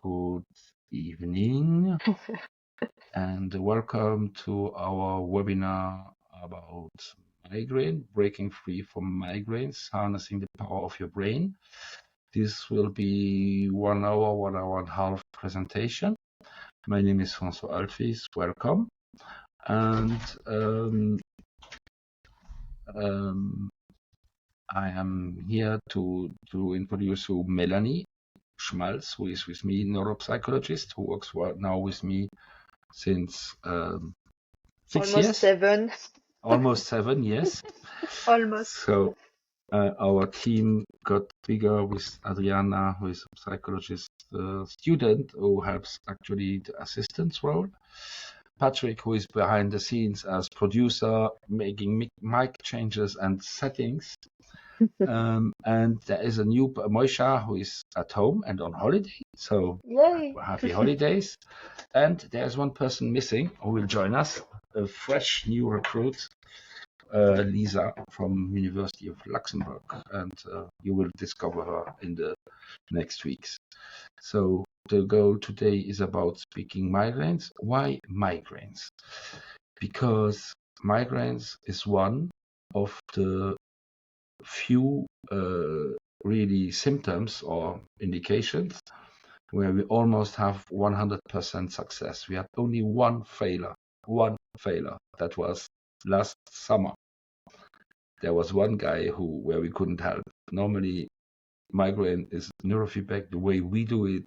Good evening and welcome to our webinar about migraine, breaking free from migraines, harnessing the power of your brain. This will be 1 hour, 1 hour and a half presentation. My name is François Altwies, welcome. And I am here to introduce you Mélanie Schmaltz, who is with me, neuropsychologist, who works now with me since 6 years. Almost 7, yes. Almost. So our team got bigger with Adriana, who is a psychologist student who helps actually the assistant's role. Patrick, who is behind the scenes as producer, making mic changes and settings. And there is a new Moisha who is at home and on holiday. So yay! Happy holidays. And there's one person missing who will join us, a fresh new recruit, Lisa from University of Luxembourg. And you will discover her in the next weeks. So the goal today is about speaking migraines. Why migraines? Because migraines is one of the few really symptoms or indications where we almost have 100% success. We had only one failure. That was last summer. There was one guy where we couldn't help. Normally, migraine is neurofeedback. The way we do it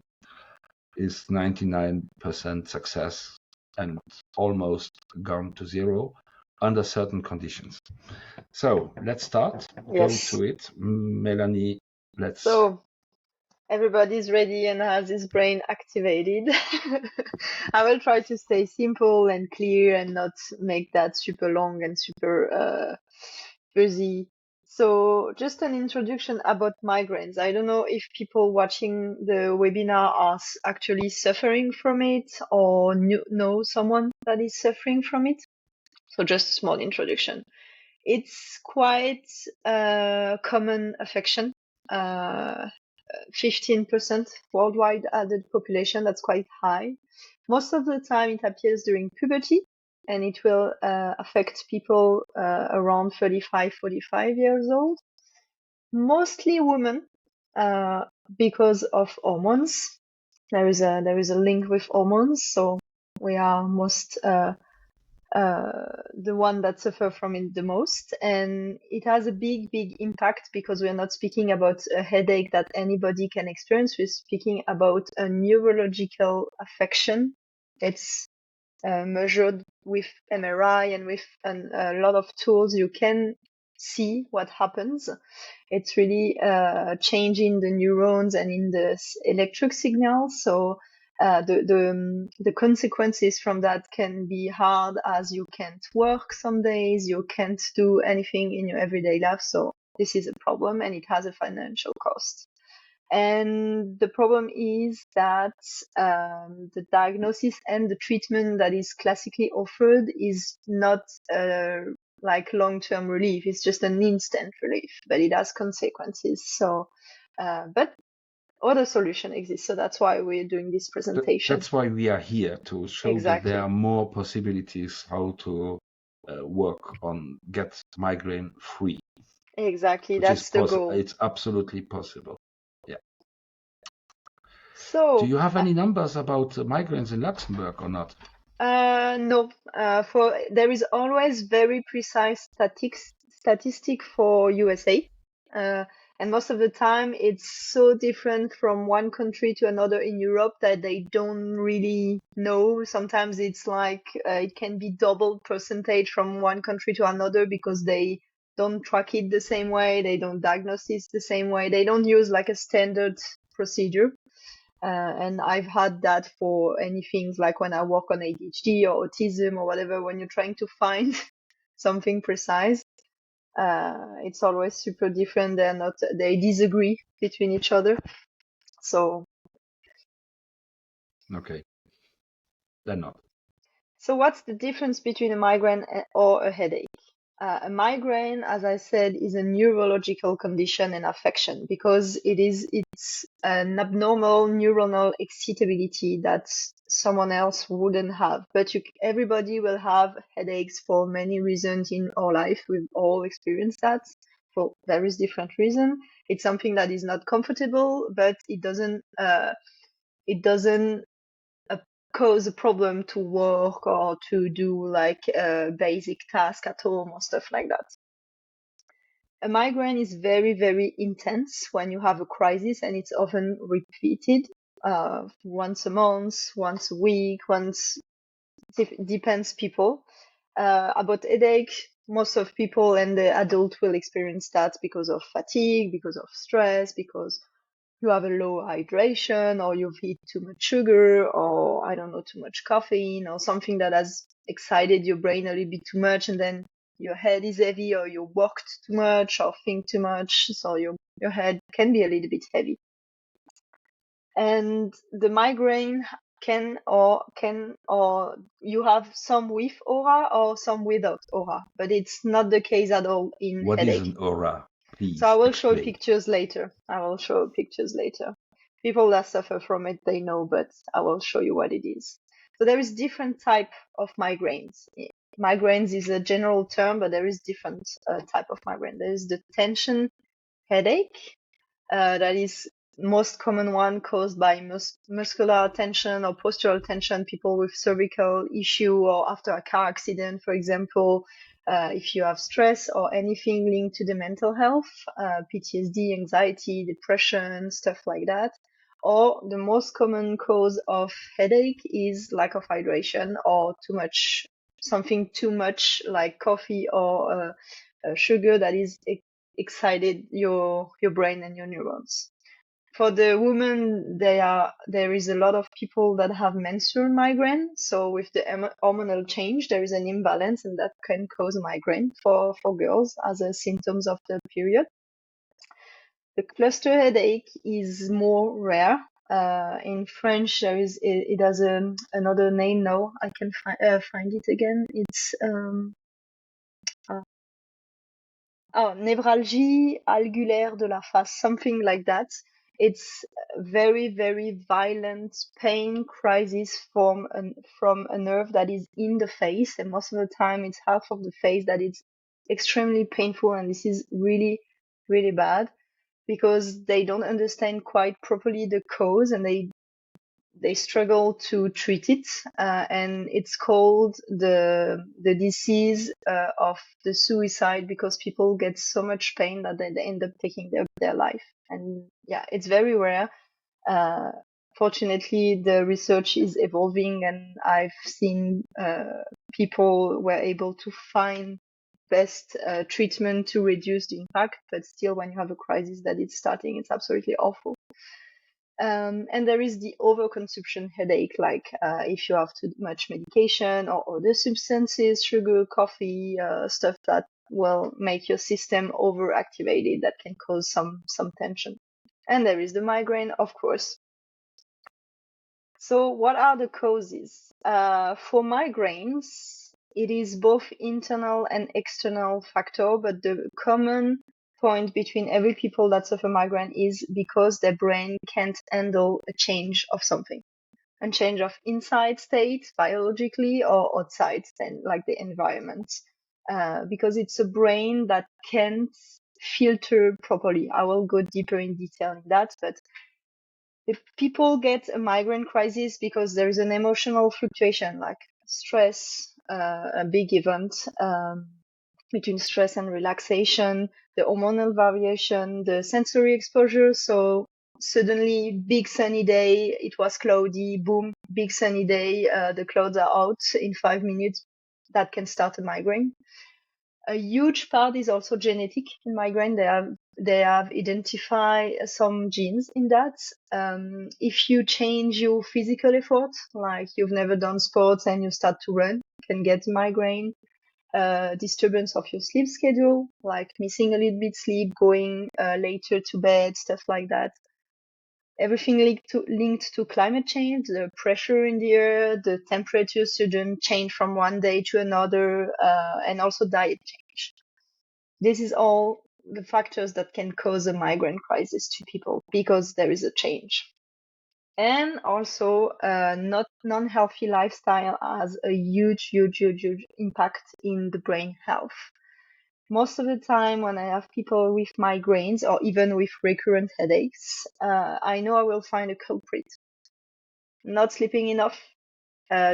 is 99% success and almost gone to zero under certain conditions. So let's start. Yes. Go to it. Mélanie, let's. So everybody's ready and has his brain activated. I will try to stay simple and clear and not make that super long and super busy. So just an introduction about migraines. I don't know if people watching the webinar are actually suffering from it or know someone that is suffering from it. So just a small introduction. It's quite a common affection. 15% worldwide adult population, that's quite high. Most of the time it appears during puberty and it will affect people around 35, 45 years old. Mostly women because of hormones. There is a link with hormones, so we are most the one that suffer from it the most, and it has a big impact because we're not speaking about a headache that anybody can experience. We're speaking about a neurological affection. It's measured with MRI and with a lot of tools. You can see what happens. It's really changing the neurons and in the electric signals. So the consequences from that can be hard, as you can't work some days, you can't do anything in your everyday life. So this is a problem and it has a financial cost. And the problem is that the diagnosis and the treatment that is classically offered is not like long-term relief. It's just an instant relief, but it has consequences. So, but other solution exists. So that's why we're doing this presentation. That's why we are here, to show Exactly. that there are more possibilities how to work on get migraine free. Exactly, that's the goal. It's absolutely possible. Yeah. So do you have any numbers about migraines in Luxembourg or not? No. There is always very precise statistic for USA. And most of the time it's so different from one country to another in Europe that they don't really know. Sometimes it's like it can be double percentage from one country to another because they don't track it the same way, they don't diagnose it the same way, they don't use like a standard procedure. And I've had that for anything like when I work on ADHD or autism or whatever, when you're trying to find something precise. It's always super different. They disagree between each other. So. Okay. They're not. So what's the difference between a migraine or a headache? A migraine, as I said, is a neurological condition and affection because it's an abnormal neuronal excitability that someone else wouldn't have. But everybody will have headaches for many reasons in our life. We've all experienced that for various different reasons. It's something that is not comfortable, but it doesn't cause a problem to work or to do like a basic task at home or stuff like that. A migraine is very, very intense when you have a crisis, and it's often repeated once a month, once a week, depends people. About headache, most of people and the adult will experience that because of fatigue, because of stress, because you have a low hydration, or you've eaten too much sugar, or I don't know, too much caffeine, or something that has excited your brain a little bit too much, and then your head is heavy, or you worked too much or think too much, so your head can be a little bit heavy. And the migraine can you have some with aura or some without aura, but it's not the case at all in What headache. is an aura? Please So I will explain. show pictures later. People that suffer from it, they know, but I will show you what it is. So there is different type of migraines. Migraines is a general term, but there is different type of migraine. There is the tension headache. That is most common one caused by muscular tension or postural tension, people with cervical issue or after a car accident, for example, if you have stress or anything linked to the mental health, PTSD, anxiety, depression, stuff like that. Or the most common cause of headache is lack of hydration or something too much like coffee or sugar that is excited your brain and your neurons. For the women, there is a lot of people that have menstrual migraine. So with the hormonal change, there is an imbalance, and that can cause a migraine for girls as a symptoms of the period. The cluster headache is more rare. In French, it has another name now. I can find it again. It's névralgie algulaire de la face, something like that. It's very, very violent pain crisis from a nerve that is in the face, and most of the time it's half of the face that is extremely painful, and this is really, really bad because they don't understand quite properly the cause, and they struggle to treat it, and it's called the disease of the suicide because people get so much pain that they end up taking their life. And yeah, it's very rare. Fortunately, the research is evolving, and I've seen people were able to find best treatment to reduce the impact, but still when you have a crisis that is starting, it's absolutely awful. And there is the overconsumption headache, like if you have too much medication or other substances, sugar, coffee, stuff that will make your system overactivated, that can cause some tension. And there is the migraine, of course. So what are the causes? For migraines, it is both internal and external factor, but the common point between every people that suffer migraine is because their brain can't handle a change of something, a change of inside state biologically or outside, then like the environment, because it's a brain that can't filter properly. I will go deeper in detail in that, but if people get a migraine crisis because there is an emotional fluctuation like stress, a big event, between stress and relaxation, the hormonal variation, the sensory exposure. So suddenly, big sunny day, it was cloudy, boom, big sunny day, the clouds are out in 5 minutes. That can start a migraine. A huge part is also genetic in migraine. They have identified some genes in that. If you change your physical effort, like you've never done sports and you start to run, you can get migraine. Disturbance of your sleep schedule, like missing a little bit sleep, going later to bed, stuff like that. Everything linked to climate change, the pressure in the air, the temperature sudden change from one day to another, and also diet change. This is all the factors that can cause a migraine crisis to people because there is a change. And also, not non-healthy lifestyle has a huge impact in the brain health. Most of the time when I have people with migraines or even with recurrent headaches, I know I will find a culprit. Not sleeping enough,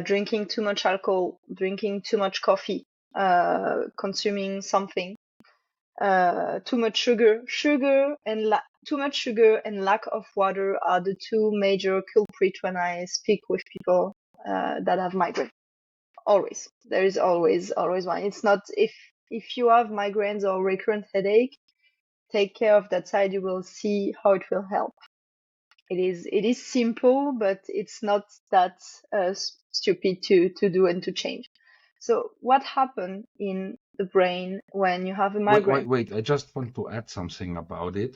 drinking too much alcohol, drinking too much coffee, consuming something, too much sugar. Too much sugar and lack of water are the two major culprits when I speak with people that have migraine. Always. There is always one. It's not if you have migraines or recurrent headache, take care of that side. You will see how it will help. It is simple, but it's not that stupid to do and to change. So what happens in the brain when you have a migraine? Wait. I just want to add something about it.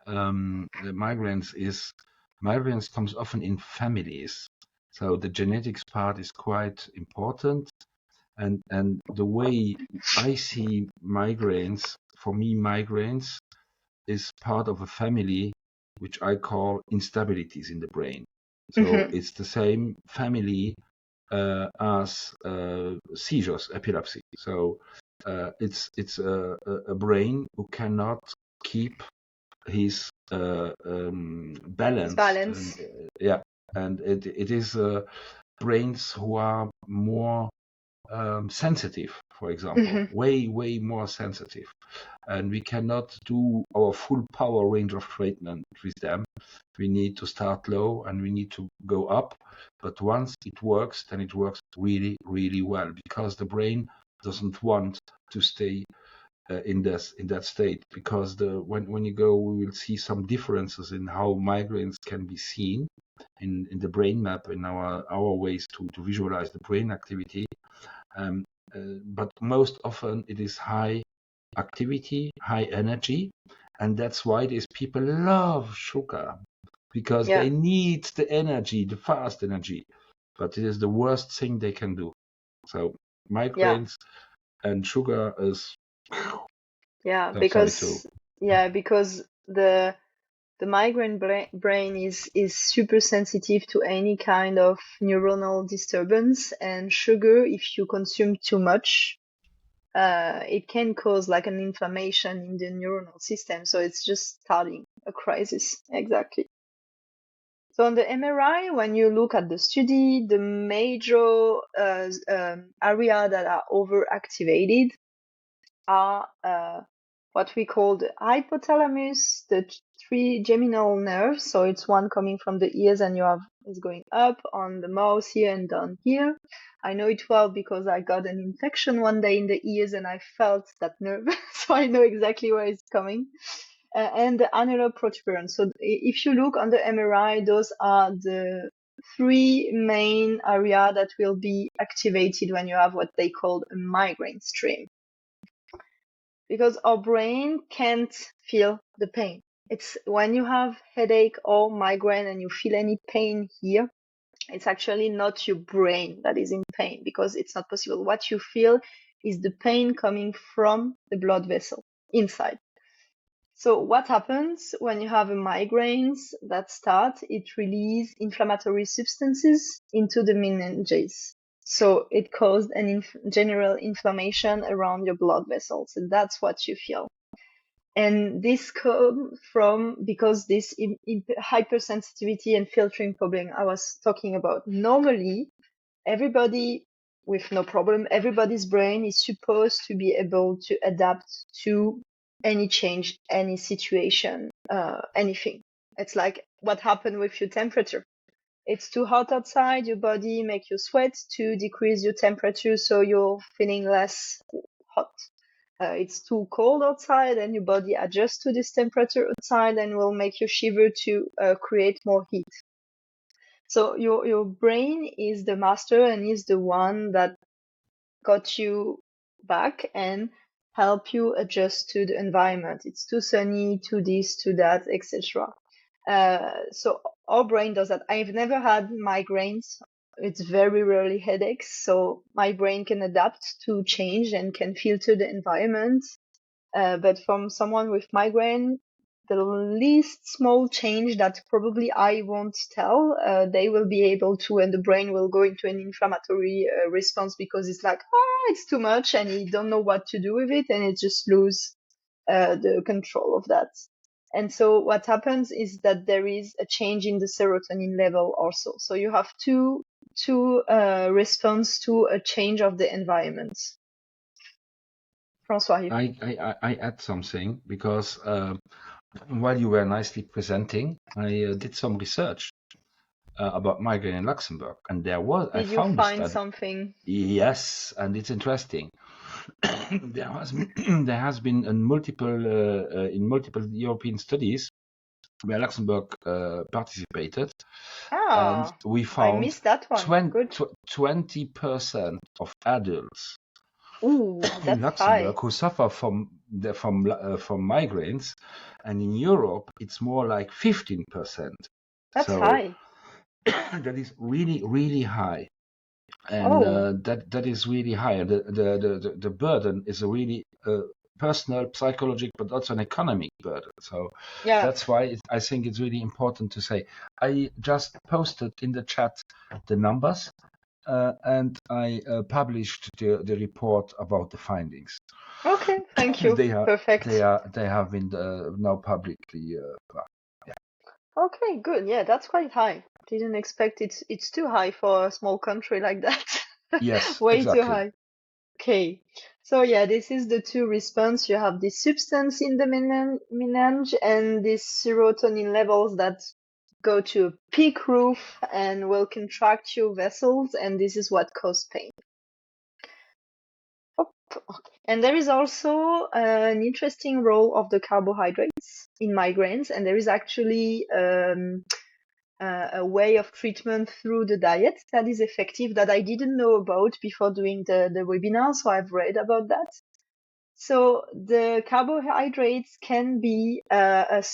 The migraines comes often in families. So the genetics part is quite important. And the way I see migraines, for me, migraines is part of a family which I call instabilities in the brain. So it's the same family as seizures, epilepsy. So it's a brain who cannot keep his balance. Balance. And it is brains who are more sensitive, for example, way more sensitive, and we cannot do our full power range of treatment with them. We need to start low and we need to go up, but once it works, then it works really well, because the brain doesn't want to stay in that state, because when you go, we will see some differences in how migraines can be seen in the brain map, in our ways to visualize the brain activity. But most often it is high activity, high energy, and that's why these people love sugar, because they need the energy, the fast energy, but it is the worst thing they can do. So migraines and sugar is because the migraine brain is super sensitive to any kind of neuronal disturbance, and sugar, if you consume too much, it can cause like an inflammation in the neuronal system. So it's just starting a crisis. Exactly. So on the MRI, when you look at the study, the major area that are overactivated are what we call the hypothalamus, the trigeminal nerves. So it's one coming from the ears, and you have is going up on the mouth here and down here. I know it well because I got an infection one day in the ears and I felt that nerve, so I know exactly where it's coming. And the annular protuberance. So if you look on the MRI, those are the three main areas that will be activated when you have what they call a migraine stream. Because our brain can't feel the pain. It's when you have headache or migraine and you feel any pain here, it's actually not your brain that is in pain, because it's not possible. What you feel is the pain coming from the blood vessel inside. So what happens when you have a migraines that start? It releases inflammatory substances into the meninges. So it caused an general inflammation around your blood vessels, and that's what you feel. And this comes from because this hypersensitivity and filtering problem I was talking about. Normally, everybody with no problem, everybody's brain is supposed to be able to adapt to any change, any situation, anything. It's like what happened with your temperature. It's too hot outside, your body make you sweat to decrease your temperature so you're feeling less hot. It's too cold outside and your body adjusts to this temperature outside and will make you shiver to create more heat. So your brain is the master and is the one that got you back and help you adjust to the environment. It's too sunny, too this, too that, etc. So our brain does that. I've never had migraines. It's very rarely headaches. So my brain can adapt to change and can filter the environment But from someone with migraine, the least small change that probably I won't tell, they will be able to, and the brain will go into an inflammatory response because it's like, it's too much, and you don't know what to do with it, and it just lose the control of that. And so what happens is that there is a change in the serotonin level also. So you have two response to a change of the environment. François, I add something because while you were nicely presenting, I did some research about migraine in Luxembourg, and I did you found a find study. something? Yes, and it's interesting. there has been in multiple European studies where Luxembourg participated, and we I found missed that one. Good. 20% of adults Ooh, in that's Luxembourg high. who suffer from migraines, and in Europe it's more like 15%. That's So high. that is really, really high, and Oh, that is really high. The burden is a really personal, psychological, but also an economic burden. So yeah. that's why I think it's really important to say. I just posted in the chat the numbers, and I published the report about the findings. Okay, thank you. They Perfect. have been now publicly. Okay, good. Yeah, that's quite high. Didn't expect it's too high for a small country like that. Yes, Way too exactly. high. Okay. So yeah, this is the two response. You have this substance in the meninge and these serotonin levels that go to a peak roof and will contract your vessels, and this is what causes pain. And there is also an interesting role of the carbohydrates in migraines, and there is actually a way of treatment through the diet that is effective that I didn't know about before doing the webinar, so I've read about that. So the carbohydrates can be an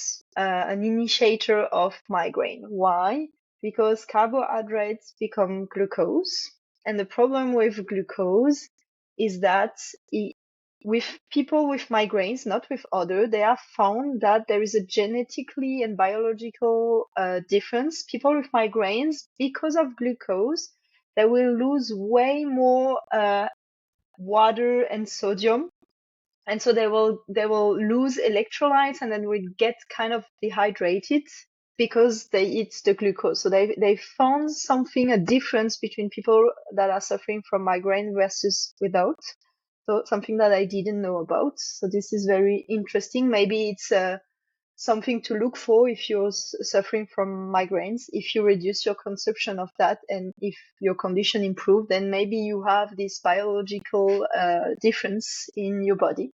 initiator of migraine. Why? Because carbohydrates become glucose, and the problem with glucose is that with people with migraines, not with others, they have found that there is a genetically and biological difference. People with migraines, because of glucose, they will lose way more water and sodium, and so they will lose electrolytes, and then will get kind of dehydrated because they eat the glucose. So they found something, a difference between people that are suffering from migraine versus without. So something that I didn't know about. So this is very interesting. Maybe it's something to look for if you're suffering from migraines. If you reduce your consumption of that, and if your condition improves, then maybe you have this biological difference in your body.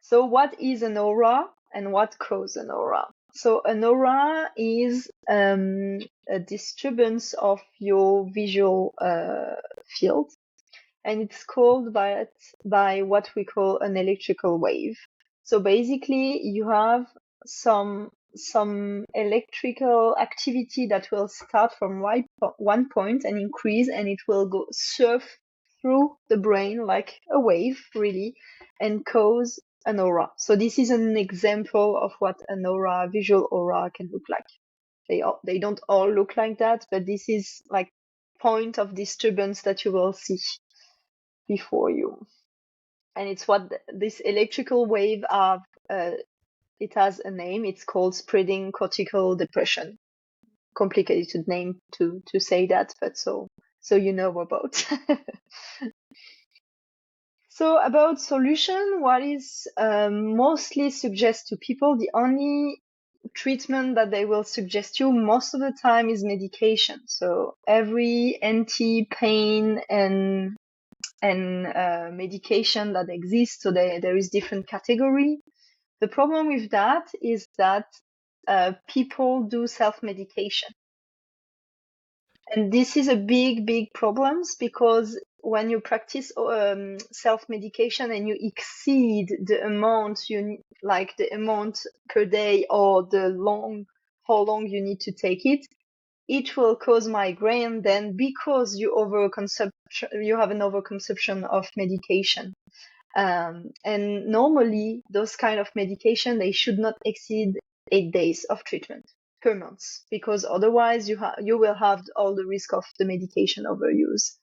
So what is an aura and what causes an aura? So an aura is a disturbance of your visual field, and it's caused by what we call an electrical wave. So basically, you have some electrical activity that will start from one point and increase, and it will go surf through the brain like a wave, really, and cause an aura. So this is an example of what an aura, visual aura, can look like. They don't all look like that, but this is like point of disturbance that you will see before you. And it's what this electrical wave of, it has a name. It's called spreading cortical depression. Complicated name to say that, but so you know about. So about solution, what is mostly suggest to people, the only treatment that they will suggest you most of the time is medication. So every anti-pain and medication that exists, so there is different category. The problem with that is that people do self-medication. And this is a big problem, because when you practice self-medication and you exceed the amount like the amount per day or how long you need to take it, it will cause migraine then, because you have an overconsumption of medication. And normally those kind of medication, they should not exceed 8 days of treatment per month, because otherwise you will have all the risk of the medication overuse.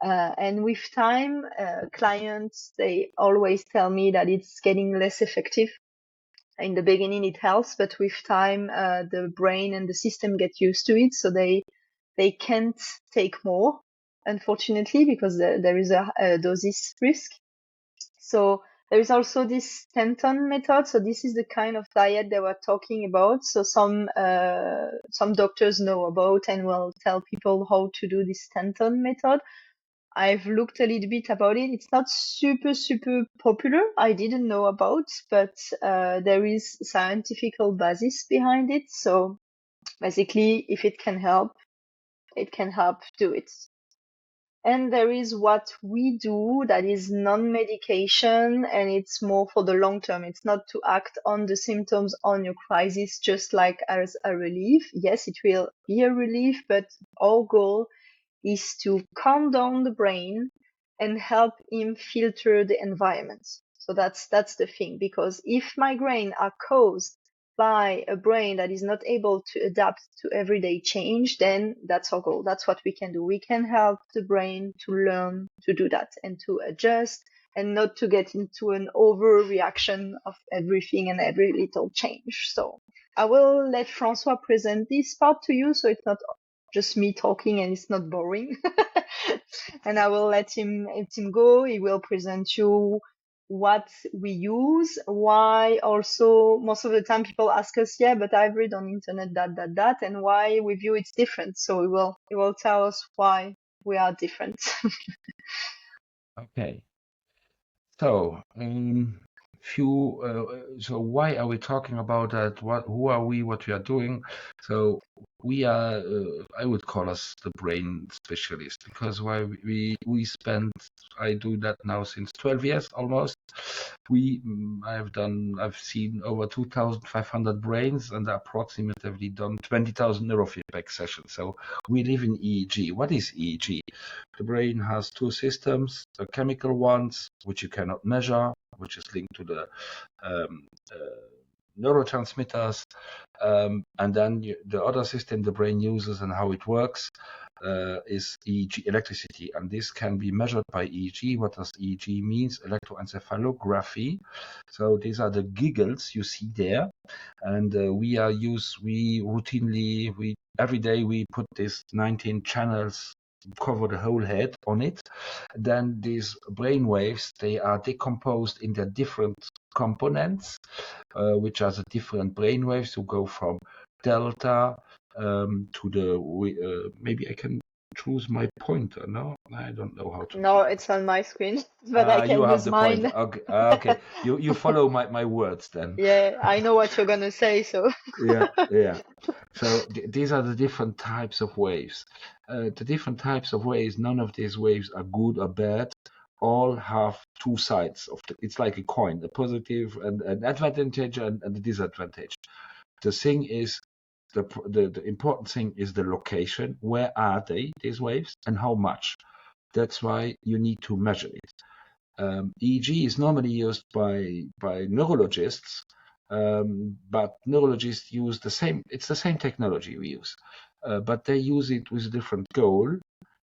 And with time, clients, they always tell me that it's getting less effective. In the beginning it helps, but with time, the brain and the system get used to it, so they can't take more, unfortunately, because there is a dosage risk. So there is also this Stenton method. So this is the kind of diet they were talking about. So some doctors know about and will tell people how to do this Stenton method. I've looked a little bit about it. It's not super, super popular. I didn't know about, but there is scientific basis behind it. So basically, if it can help do it. And there is what we do that is non-medication, and it's more for the long term. It's not to act on the symptoms on your crisis just like as a relief. Yes, it will be a relief, but our goal is to calm down the brain and help him filter the environment. So that's the thing, because if migraine are caused by a brain that is not able to adapt to everyday change, then that's our goal. That's what we can do. We can help the brain to learn to do that and to adjust, and not to get into an overreaction of everything and every little change. So I will let François present this part to you, so it's not just me talking and it's not boring. And I will let him go. He will present you what we use, why also most of the time people ask us, yeah, but I've read on internet that, and why with you it's different. So he will tell us why we are different. Okay. So, so why are we talking about that? Who are we? What we are doing? So we are, I would call us the brain specialist, because why we spend, I do that now since 12 years almost. I've seen over 2,500 brains, and approximately done 20,000 neurofeedback sessions. So we live in EEG. What is EEG? The brain has two systems, the chemical ones, which you cannot measure, which is linked to the neurotransmitters, and then the other system the brain uses and how it works is EEG, electricity, and this can be measured by EEG. What does EEG means? Electroencephalography. So these are the giggles you see there, and every day we put these 19 channels, cover the whole head on it. Then these brain waves, they are decomposed in their different components, which are the different brain waves to go from delta to the maybe I can choose my pointer. No, I don't know how to No, do it's on my screen, but I you can have use the pointer. mine. Okay, okay. You follow my words then. Yeah, I know what you're gonna say, so. Yeah, yeah. So these are the different types of waves. The different types of waves, none of these waves are good or bad. All have two sides it's like a coin, a positive and an advantage and a disadvantage. The thing is, the important thing is the location. Where are these waves, and how much? That's why you need to measure it. EEG is normally used by neurologists, but neurologists use it's the same technology we use, but they use it with a different goal,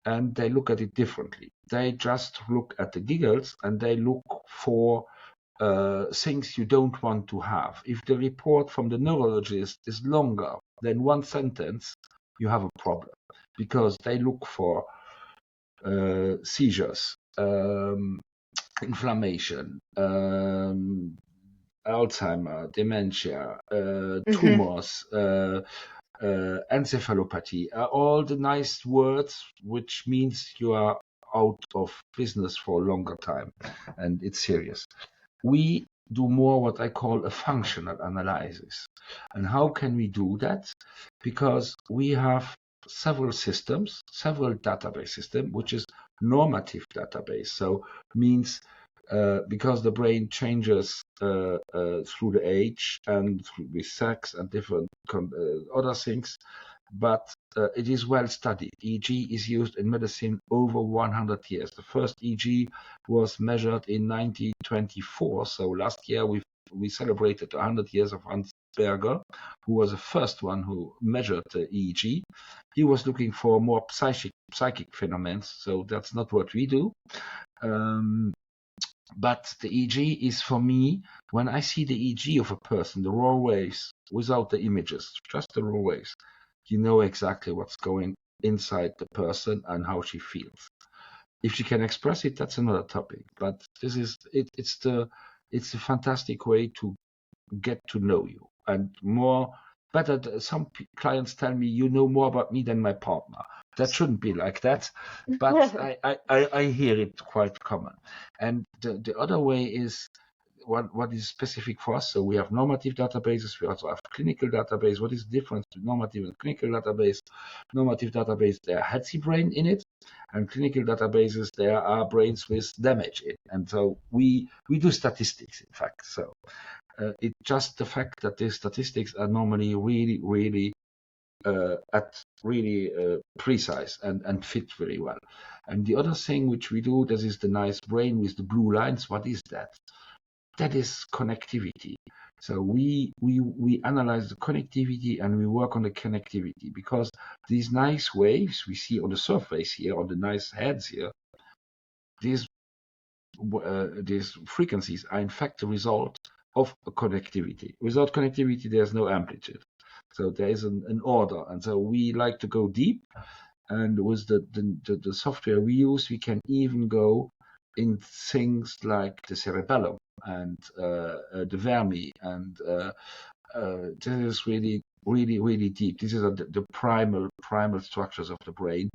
and they look at it differently. They just look at the giggles, and they look for things you don't want to have. If the report from the neurologist is longer than one sentence, you have a problem, because they look for seizures, inflammation, Alzheimer, dementia, tumors, encephalopathy, all the nice words, which means you are out of business for a longer time, and it's serious. We do more what I call a functional analysis. And how can we do that? Because we have several systems, several database systems, which is normative database. So means because the brain changes through the age and with sex and different other things, but it is well studied. EEG is used in medicine over 100 years. The first EEG was measured in 1924. So last year we celebrated 100 years of Hans Berger, who was the first one who measured the EEG. He was looking for more psychic phenomena. So that's not what we do. But the EEG is, for me, when I see the EEG of a person, the raw waves, without the images, just the raw waves, you know exactly what's going inside the person and how she feels. If she can express it, that's another topic. But this is it. It's a fantastic way to get to know you, and more better. Some clients tell me, you know more about me than my partner. That shouldn't be like that, but I hear it quite common. And the other way is what is specific for us. So we have normative databases. We also have clinical database. What is the difference between normative and clinical database? Normative database, there are healthy brain in it, and clinical databases, there are brains with damage in. And so we do statistics, in fact. So it's just the fact that these statistics are normally really precise and fit very well. And the other thing which we do, this is the nice brain with the blue lines. What is that? That is connectivity. So we analyze the connectivity and we work on the connectivity, because these nice waves we see on the surface here, on the nice heads here, these frequencies are in fact the result of connectivity. Without connectivity, there's no amplitude. So there is an order. And so we like to go deep. And with the software we use, we can even go in things like the cerebellum and the vermi. And this is really deep. These are the primal structures of the brain.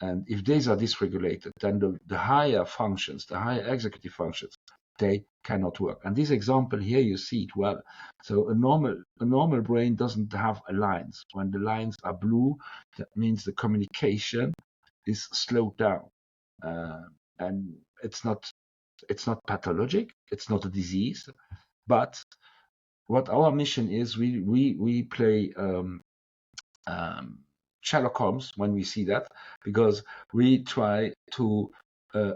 And if these are dysregulated, then the higher functions, the higher executive functions, they cannot work. And this example here, you see it well. So a normal brain doesn't have lines. When the lines are blue, that means the communication is slowed down. And it's not pathologic, it's not a disease. But what our mission is, we play Sherlock Holmes when we see that, because we try to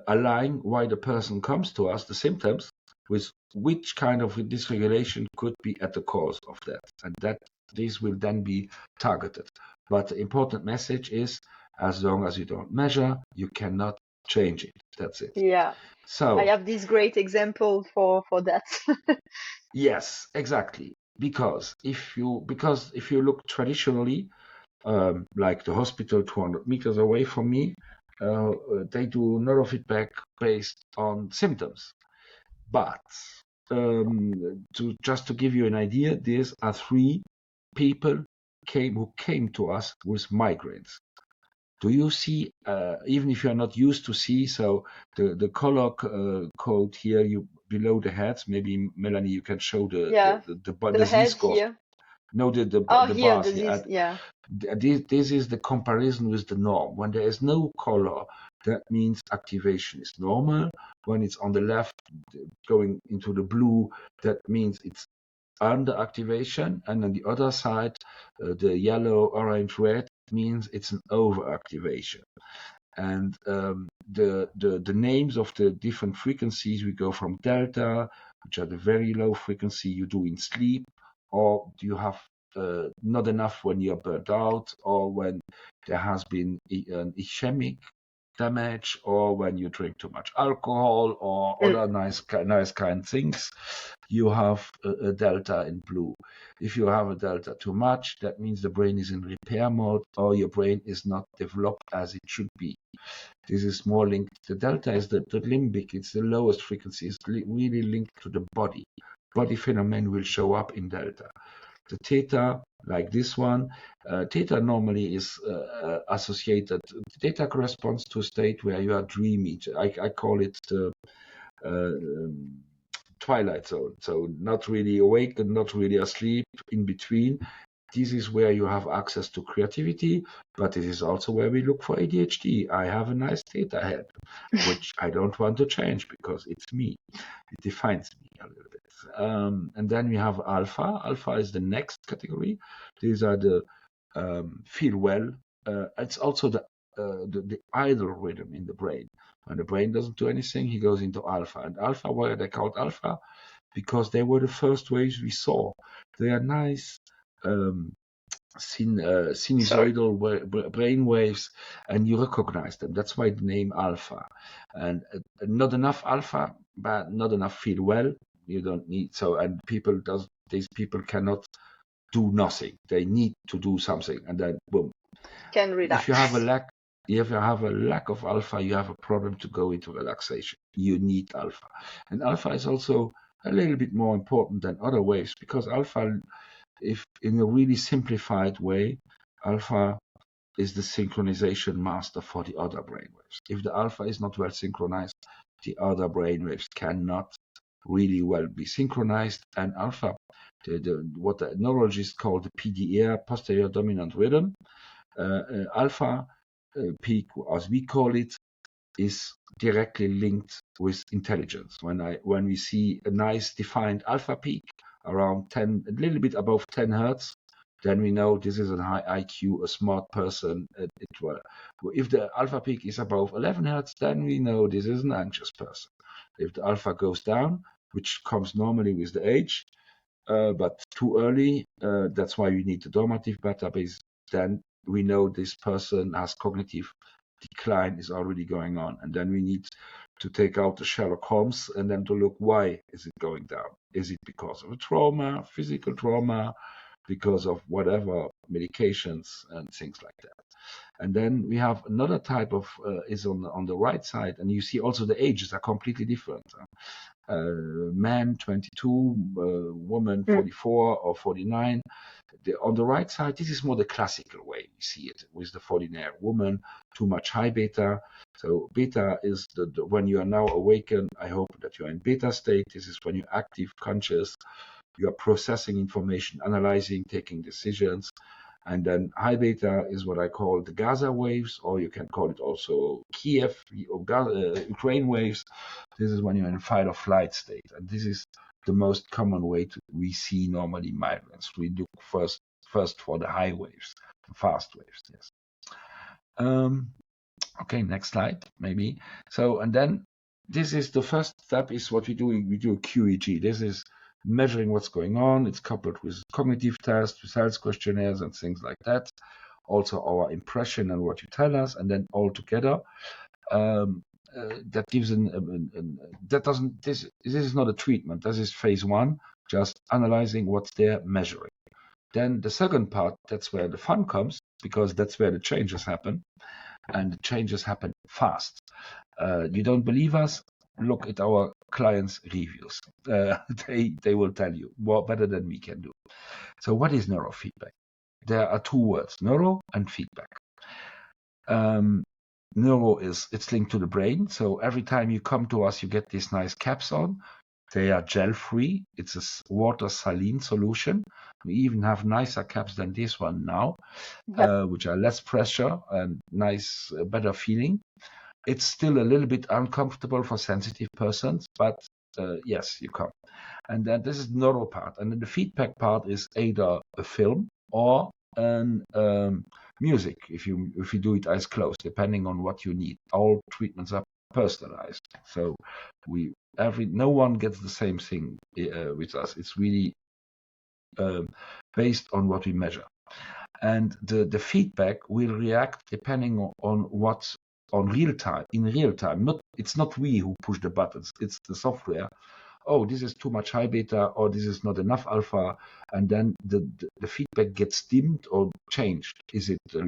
align why the person comes to us, the symptoms, with which kind of dysregulation could be at the cause of that, and that this will then be targeted. But the important message is, as long as you don't measure, you cannot change it. That's it. Yeah. So I have this great example for that. Yes, exactly. Because if you look traditionally, like the hospital 200 meters away from me, they do neurofeedback based on symptoms. But just to give you an idea, these are 3 people who came to us with migraines. Do you see, even if you are not used to see, so the color code here, below the heads, maybe Mélanie, you can show the Z-score. Here. No, the here, bars here. Yeah. This is the comparison with the norm. When there is no color, that means activation is normal. When it's on the left, going into the blue, that means it's under activation. And on the other side, the yellow, orange, red means it's an overactivation. And the names of the different frequencies, we go from delta, which are the very low frequency you do in sleep, or you have not enough when you're burnt out, or when there has been an ischemic damage, or when you drink too much alcohol, or other nice kind things. You have a delta in blue. If you have a delta too much, that means the brain is in repair mode, or your brain is not developed as it should be. This is more linked. The delta is the limbic. It's the lowest frequency. It's really linked to the body. Body phenomenon will show up in delta. The theta, like this one, theta normally is associated. Theta corresponds to a state where you are dreamy. I call it the twilight zone. So not really awake and not really asleep, in between. This is where you have access to creativity, but it is also where we look for ADHD. I have a nice theta head, which I don't want to change because it's me. It defines me a little bit. And then we have alpha. Alpha is the next category. These are the feel well. It's also the idle rhythm in the brain. When the brain doesn't do anything, he goes into alpha. And alpha, why are they called alpha? Because they were the first waves we saw. They are nice sinusoidal brain waves, and you recognize them. That's why the name alpha. And not enough alpha, but not enough feel well. You don't need so, and these people cannot do nothing. They need to do something, and then boom. Can relax. If you have a lack of alpha, you have a problem to go into relaxation. You need alpha, and alpha is also a little bit more important than other waves, because alpha, if in a really simplified way, alpha is the synchronization master for the other brainwaves. If the alpha is not well synchronized, the other brainwaves cannot really well be synchronized. And alpha, what the neurologists call the PDR, posterior dominant rhythm, alpha peak, as we call it, is directly linked with intelligence. When we see a nice defined alpha peak around 10, a little bit above 10 hertz, then we know this is a high IQ, a smart person. If the alpha peak is above 11 hertz, then we know this is an anxious person. If the alpha goes down, which comes normally with the age, but too early, that's why we need the normative database, then we know this person has cognitive decline is already going on. And then we need to take out the Sherlock Holmes and then to look, why is it going down? Is it because of a trauma, physical trauma, because of whatever medications and things like that? And then we have another type of is on the right side, and you see also the ages are completely different. Man 22, woman 44 or 49. On the right side, this is more the classical way we see it, with the 49 woman, too much high beta. So beta is when you are now awakened. I hope that you are in beta state. This is when you're active, conscious, you are processing information, analyzing, taking decisions. And then high beta is what I call the Gaza waves, or you can call it also Kiev or Ukraine waves. This is when you're in a fight or flight state. And this is the most common way we see normally migraines. We look first for the high waves, the fast waves, yes. Okay, next slide, maybe. So, and then this is the first step is what we do. We do a QEEG. This is measuring what's going on. It's coupled with cognitive tests, with health questionnaires and things like that. Also our impression and what you tell us, and then all together, that gives this is not a treatment. This is phase one, just analyzing what's there, measuring. Then the second part, that's where the fun comes, because that's where the changes happen, and the changes happen fast. You don't believe us? Look at our clients' reviews. They will tell you more better than we can do. So what is neurofeedback? There are two words, neuro and feedback. Neuro it's linked to the brain. So every time you come to us, you get these nice caps on. They are gel-free. It's a water saline solution. We even have nicer caps than this one now, which are less pressure and nice, better feeling. It's still a little bit uncomfortable for sensitive persons, but yes, you come. And then this is the neuro part. And then the feedback part is either a film or music, if you do it eyes closed, depending on what you need. All treatments are personalized. So no one gets the same thing with us. It's really based on what we measure. And the feedback will react depending on what's in real time. It's not we who push the buttons, it's the software. Oh, this is too much high beta, or this is not enough alpha, and then the feedback gets dimmed or changed. Is it the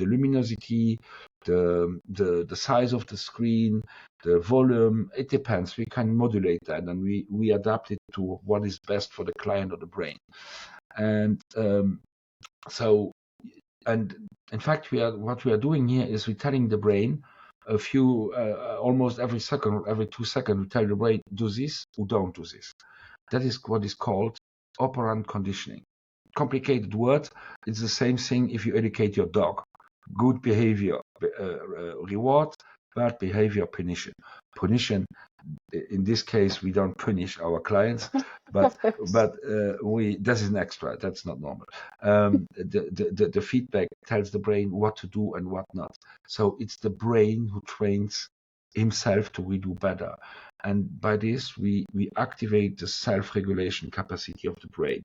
luminosity, the size of the screen, the volume? It depends. We can modulate that, and we adapt it to what is best for the client or the brain. And and in fact, what we are doing here is we're telling the brain a few, almost every 2 seconds, we tell the brain, do this or don't do this. That is what is called operant conditioning. Complicated word. It's the same thing if you educate your dog. Good behavior, reward, bad behavior, punition. Punition in this case, we don't punish our clients, but this is an extra. That's not normal. The feedback tells the brain what to do and what not. So it's the brain who trains himself to redo better. And by this, we activate the self-regulation capacity of the brain,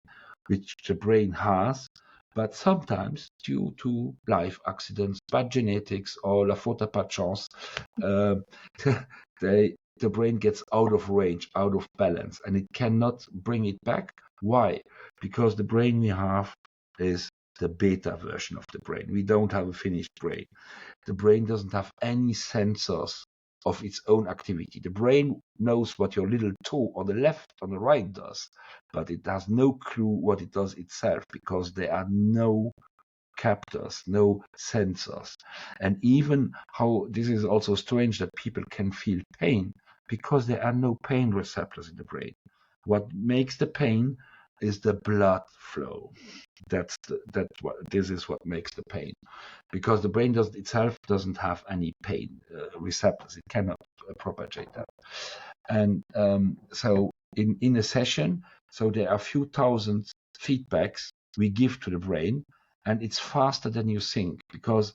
which the brain has, but sometimes due to life accidents, bad genetics, or la faute à pas de chance, the brain gets out of range, out of balance, and it cannot bring it back. Why? Because the brain we have is the beta version of the brain. We don't have a finished brain. The brain doesn't have any sensors of its own activity. The brain knows what your little toe on the left, on the right does, but it has no clue what it does itself because there are no captors, no sensors. And even how this is also strange that people can feel pain because there are no pain receptors in the brain. What makes the pain is the blood flow. This is what makes the pain, because the brain itself doesn't have any pain receptors. It cannot propagate that. And so in a session, so there are a few thousand feedbacks we give to the brain, and it's faster than you think, because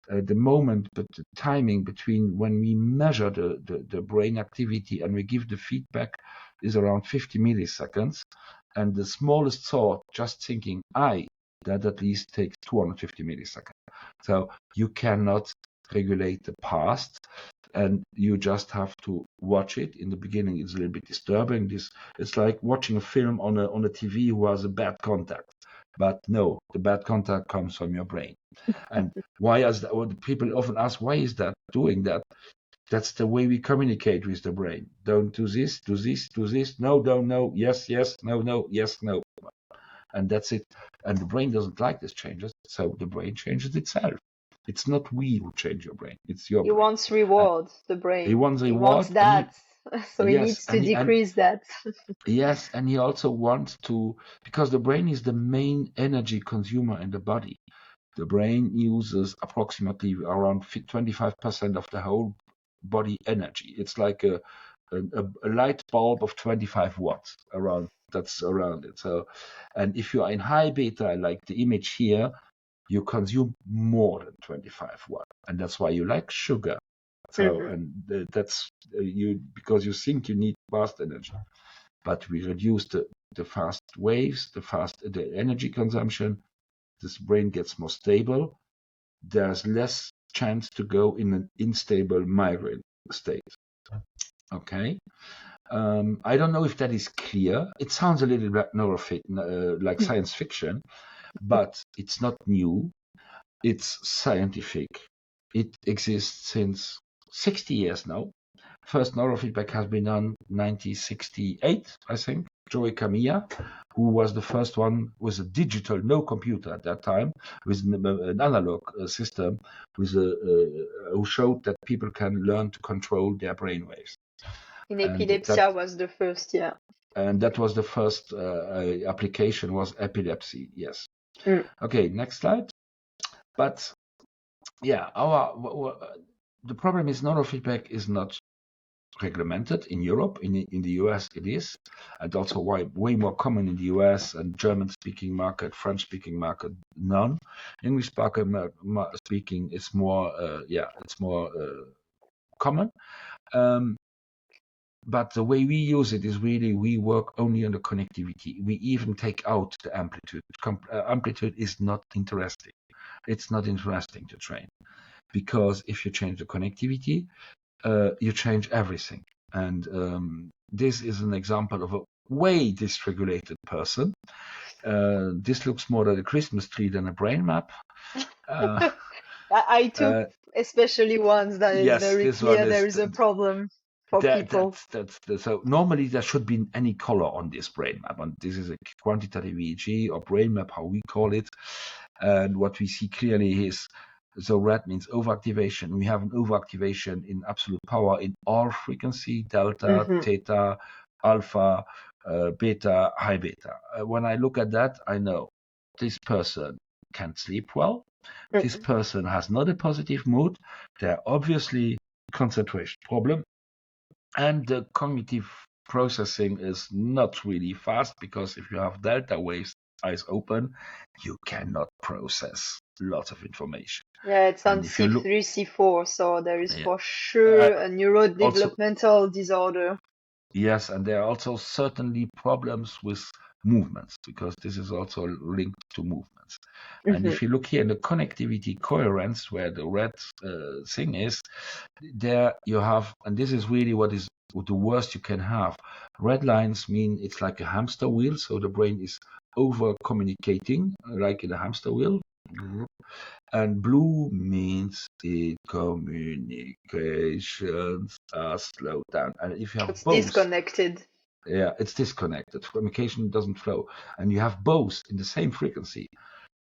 the timing between when we measure the brain activity and we give the feedback is around 50 milliseconds. And the smallest thought, just thinking that at least takes 250 milliseconds. So you cannot regulate the past, and you just have to watch it. In the beginning, it's a little bit disturbing. It's like watching a film on a TV who has a bad contact. But no, the bad contact comes from your brain. And why is that? Well, people often ask, why is that doing that? That's the way we communicate with the brain. Don't do this, do this, do this. No, don't, no, yes, yes, no, no, yes, no. And that's it. And the brain doesn't like these changes, so the brain changes itself. It's not we who change your brain, it's your brain. He wants reward, the brain. He wants He reward. wants that. So he needs to decrease that. Yes, and he also wants to, because the brain is the main energy consumer in the body. The brain uses approximately around 25% of the whole body energy. It's like a light bulb of 25 watts that's around it. So, and if you are in high beta, like the image here, you consume more than 25 watts, and that's why you like sugar. So, and that's you, because you think you need fast energy, but we reduce the fast waves, the energy consumption. This brain gets more stable. There's less chance to go in an unstable migraine state. Okay. I don't know if that is clear. It sounds a little bit like science fiction, but it's not new. It's scientific. It exists since 60 years now. First neurofeedback has been done 1968, I think. Joey Kamiya, who was the first one with a digital, no computer at that time, with an analog system, who showed that people can learn to control their brainwaves. In epilepsy was the first, yeah. And that was the first application was epilepsy, yes. Okay, next slide. But yeah, the problem is neurofeedback is not regulated in Europe. In the US it is, and also way more common in the US and German-speaking market, French-speaking market, none. English speaking is more, it's more common. But the way we use it is really we work only on the connectivity. We even take out the amplitude. Amplitude is not interesting. It's not interesting to train, because if you change the connectivity, you change everything. And this is an example of a way dysregulated person. This looks more like a Christmas tree than a brain map. I took especially ones that is very clear there is a problem for people. So normally there should be any color on this brain map, and this is a quantitative EEG or brain map, how we call it. And what we see clearly is, so red means overactivation. We have an overactivation in absolute power in all frequency, delta, theta, alpha, beta, high beta. When I look at that, I know this person can't sleep well. This person has not a positive mood. They're obviously concentration problem. And the cognitive processing is not really fast, because if you have delta waves, eyes open, you cannot process lots of information. Yeah, it's on And if you look, C3, C4, so there is yeah, for sure a also, neurodevelopmental disorder. yes, and there are also certainly problems with movements, because this is also linked to movements. And Hmm. if you look here in the connectivity coherence, where the red thing is, there you have, and this is really what is the worst you can have. Red lines mean it's like a hamster wheel, so the brain is over communicating, like in a hamster wheel. And blue means the communications are slowed down. And if you have It's both, disconnected. yeah, it's disconnected. Communication doesn't flow. And you have both in the same frequency.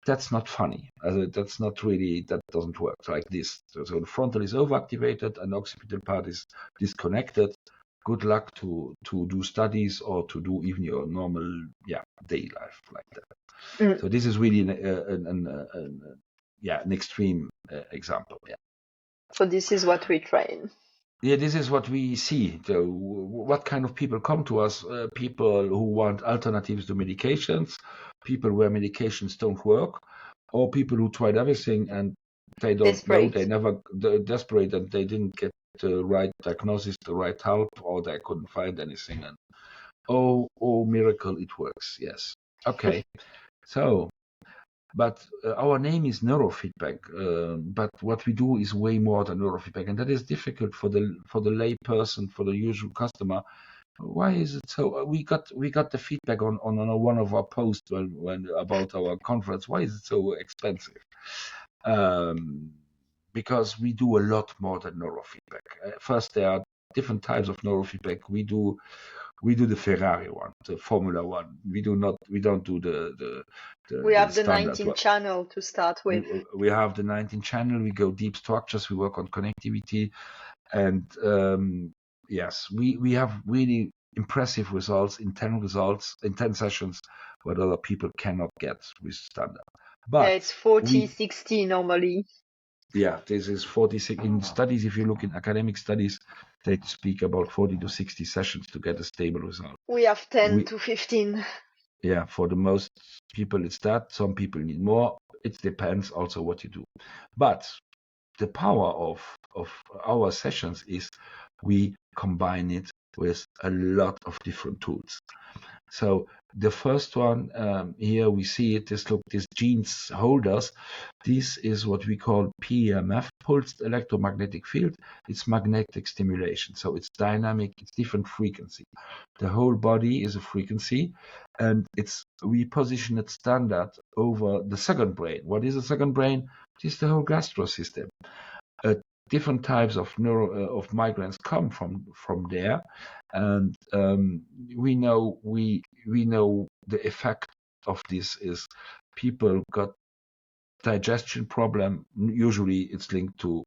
That's not funny. That's not really, that doesn't work like this. So the frontal is overactivated and the occipital part is disconnected. Good luck to do studies or to do even your normal, day life like that. Mm. So this is really an extreme example. Yeah. So this is what we train. Yeah, this is what we see. So what kind of people come to us? People who want alternatives to medications, people where medications don't work, or people who tried everything and they don't know, Desperate. they're desperate and they didn't get the right diagnosis, the right help, or they couldn't find anything. And oh, miracle, it works. Yes. Okay. So, but our name is neurofeedback, but what we do is way more than neurofeedback, and that is difficult for the lay person, for the usual customer. Why is it so? We got the feedback on one of our posts when about our conference. Why is it so expensive? Um, because we do a lot more than neurofeedback. First, there are different types of neurofeedback. We do the Ferrari one, the Formula One. We don't do We the have the standard 19 one. channel to start with. We have the 19 channel. We go deep structures. We work on connectivity, and yes, we have really impressive results in 10 sessions, what other people cannot get with standard. Yeah, But it's 40, we 60 normally. yeah, this is 46 in studies. If you look in academic studies, they speak about 40 to 60 sessions to get a stable result. We have 10 We to 15. Yeah, for the most people it's that. Some people need more. It depends also what you do. But the power of our sessions is we combine it with a lot of different tools. So the first one, here we see it, this genes holders. This is what we call PEMF, pulsed electromagnetic field. It's magnetic stimulation. So it's dynamic, it's different frequency. The whole body is a frequency, and we position it standard over the second brain. What is the second brain? It is the whole gastro system. Different types of migraines come from there, and we know the effect of this is people got digestion problem. Usually it's linked to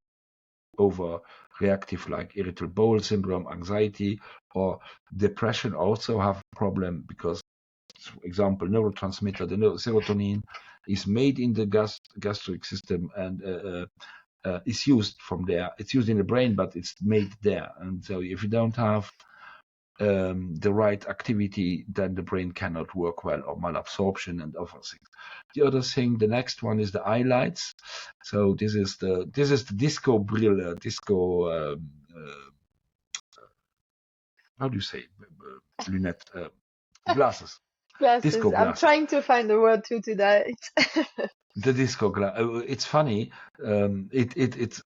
overreactive, like irritable bowel syndrome, anxiety, or depression also have a problem, because, for example, neurotransmitter, the serotonin, is made in the gastric system and is used from there. It's used in the brain, but it's made there. And so if you don't have the right activity, then the brain cannot work well, or malabsorption and other things. The other thing, the next one, is the eye lights. So this is the disco brille, how do you say, lunette, glasses, disco Glasses. I'm glasses. trying to find a word to that. The disco glass. It's funny. It's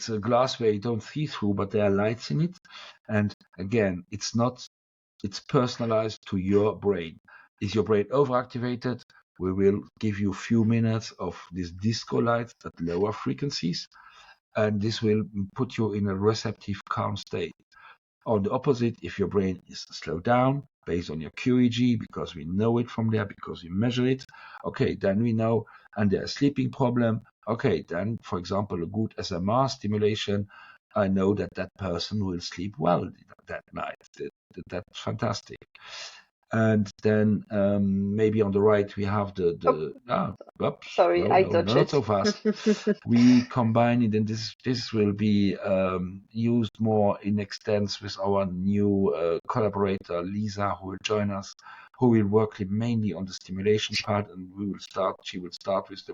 a glass where you don't see through, but there are lights in it. And again, it's not. It's personalized to your brain. Is your brain overactivated? We will give you a few minutes of these disco lights at lower frequencies, and this will put you in a receptive, calm state. On the opposite, if your brain is slowed down based on your QEEG, because we know it from there, because we measure it, okay, then we know, and there's a sleeping problem, okay, then, for example, a good SMR stimulation, I know that that person will sleep well that night. That's fantastic. And then maybe on the right we have oops, Sorry, I no, touched not it. so fast. We combine it, and this will be used more in extents with our new collaborator Lisa, who will join us, who will work mainly on the stimulation part, and she will start with the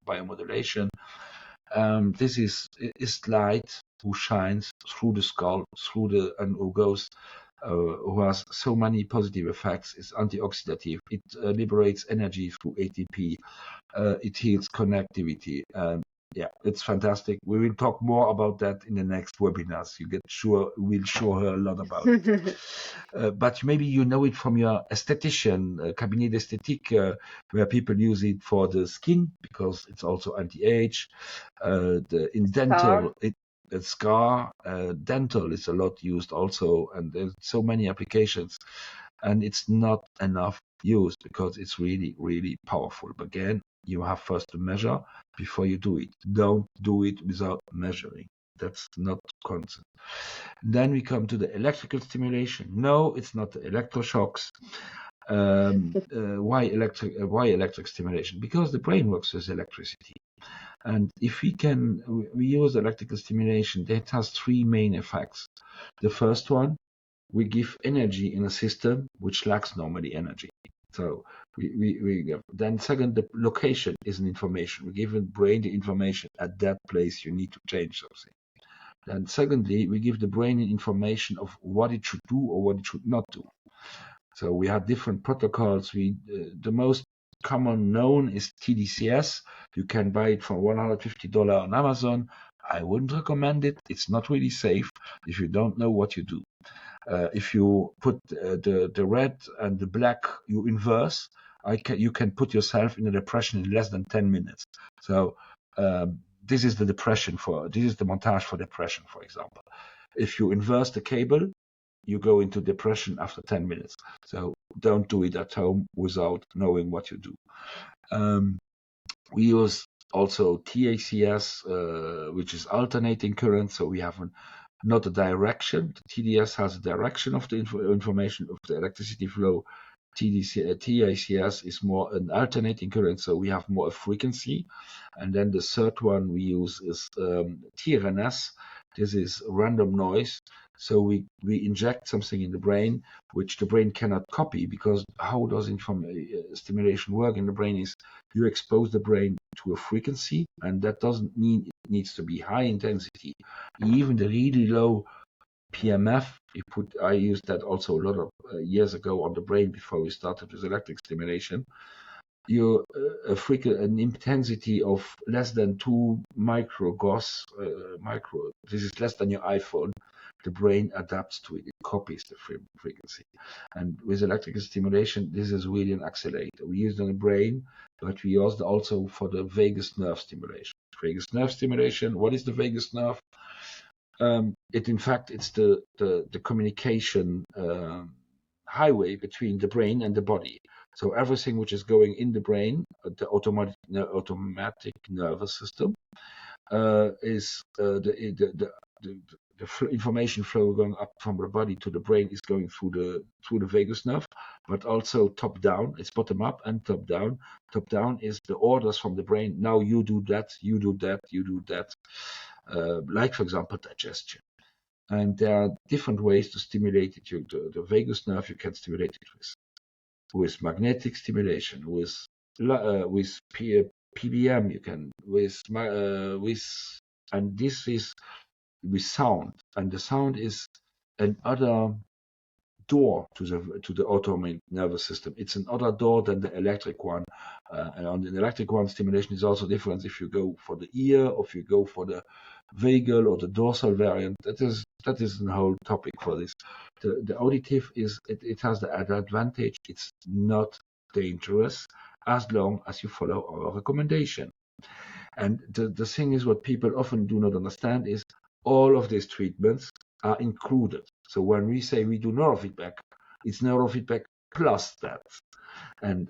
biomodulation. This is light who shines through the skull, and who goes, who has so many positive effects. It's antioxidative. It liberates energy through ATP. It heals connectivity. Yeah, it's fantastic. We will talk more about that in the next webinars. We'll show her a lot about it. But maybe you know it from your esthetician, cabinet d'esthétique, where people use it for the skin because it's also anti-age. In dental, scar, dental is a lot used also, and there's so many applications, and it's not enough used because it's really, really powerful. But again, you have first to measure before you do it. Don't do it without measuring. That's not constant. Then we come to the electrical stimulation. No, it's not the electroshocks. Why electric stimulation? Because the brain works with electricity. And if we use electrical stimulation, that has three main effects. The first one, we give energy in a system which lacks normally energy. So then second, the location is an information. We give the brain the information at that place you need to change something. Then secondly, we give the brain information of what it should do or what it should not do. So we have different protocols. The most common known is TDCS. You can buy it for $150 on Amazon. I wouldn't recommend it. It's not really safe if you don't know what you do. If you put the red and the black, you inverse, you can put yourself in a depression in less than 10 minutes. So this is the montage for depression, for example. If you inverse the cable, you go into depression after 10 minutes. So don't do it at home without knowing what you do. We use also TACS, which is alternating current. So we have not a direction. The TDS has a direction of the information of the electricity flow. TACS is more an alternating current, so we have more a frequency. And then the third one we use is TRNS. This is random noise. So we inject something in the brain, which the brain cannot copy, because how does stimulation work in the brain is you expose the brain to a frequency, and that doesn't mean it needs to be high intensity. Even the really low PMF, I used that also a lot of years ago on the brain before we started with electric stimulation. An intensity of less than 2 microgauss, this is less than your iPhone. The brain adapts to it, it copies the frequency. And with electrical stimulation, this is really an accelerator. We use it on the brain, but we use it also for the vagus nerve stimulation. Vagus nerve stimulation, what is the vagus nerve? It's the communication highway between the brain and the body. So everything which is going in the brain, the automatic nervous system, is the information flow going up from the body to the brain is going through the vagus nerve, but also top down. It's bottom up and top down. Top down is the orders from the brain. Now you do that, you do that, you do that. Like for example, digestion. And there are different ways to stimulate it. The vagus nerve you can stimulate it with magnetic stimulation, with PBM you can and this is with sound, and the sound is another door to the autonomic nervous system. It's another door than the electric one, and on the electric one, stimulation is also different if you go for the ear or if you go for the vagal or the dorsal variant. That is a whole topic for this. The auditive it has the advantage. It's not dangerous as long as you follow our recommendation. And the thing is, what people often do not understand is all of these treatments are included. So when we say we do neurofeedback, it's neurofeedback plus that. And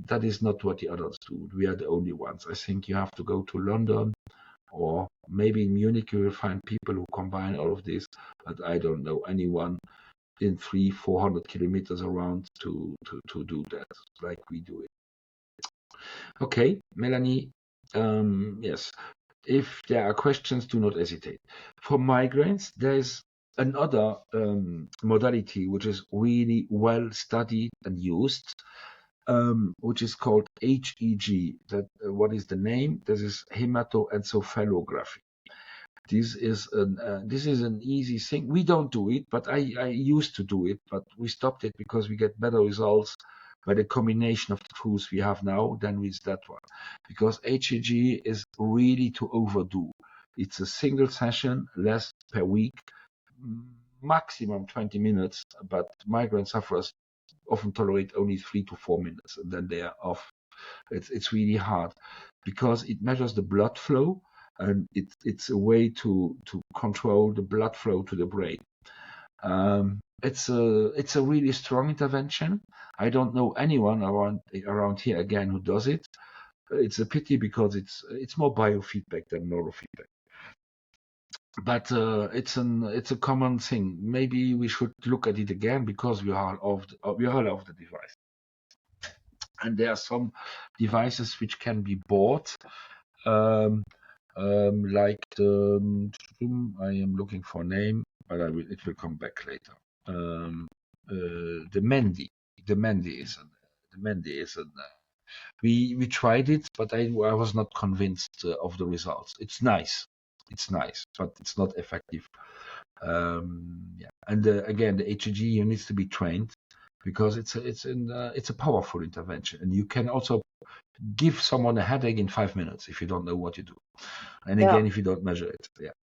that is not what the others do. We are the only ones. I think you have to go to London, or maybe in Munich you will find people who combine all of this, but I don't know anyone. in 300-400 kilometers around to do that, like we do it. Okay, Melanie. Yes. If there are questions, do not hesitate. For migraines, there is another modality which is really well studied and used, which is called HEG. What is the name? This is hematoencephalography. This is an easy thing. We don't do it, but I used to do it, but we stopped it because we get better results by the combination of the tools we have now than with that one. Because HEG is really to overdo. It's a single session, less per week, maximum 20 minutes, but migraine sufferers often tolerate only 3 to 4 minutes, and then they are off. It's really hard because it measures the blood flow, and it's a way to control the blood flow to the brain. It's a really strong intervention. I don't know anyone around here again who does it. It's a pity because it's more biofeedback than neurofeedback. But it's a common thing. Maybe we should look at it again because we are of the device. And there are some devices which can be bought, like I am looking for a name, but it will come back later. The Mendy is we tried it, but I was not convinced of the results. It's nice, but it's not effective. Yeah, and again, the HEG needs to be trained because it's a powerful intervention, and you can also give someone a headache in 5 minutes if you don't know what you do, and again, if you don't measure it. Yeah.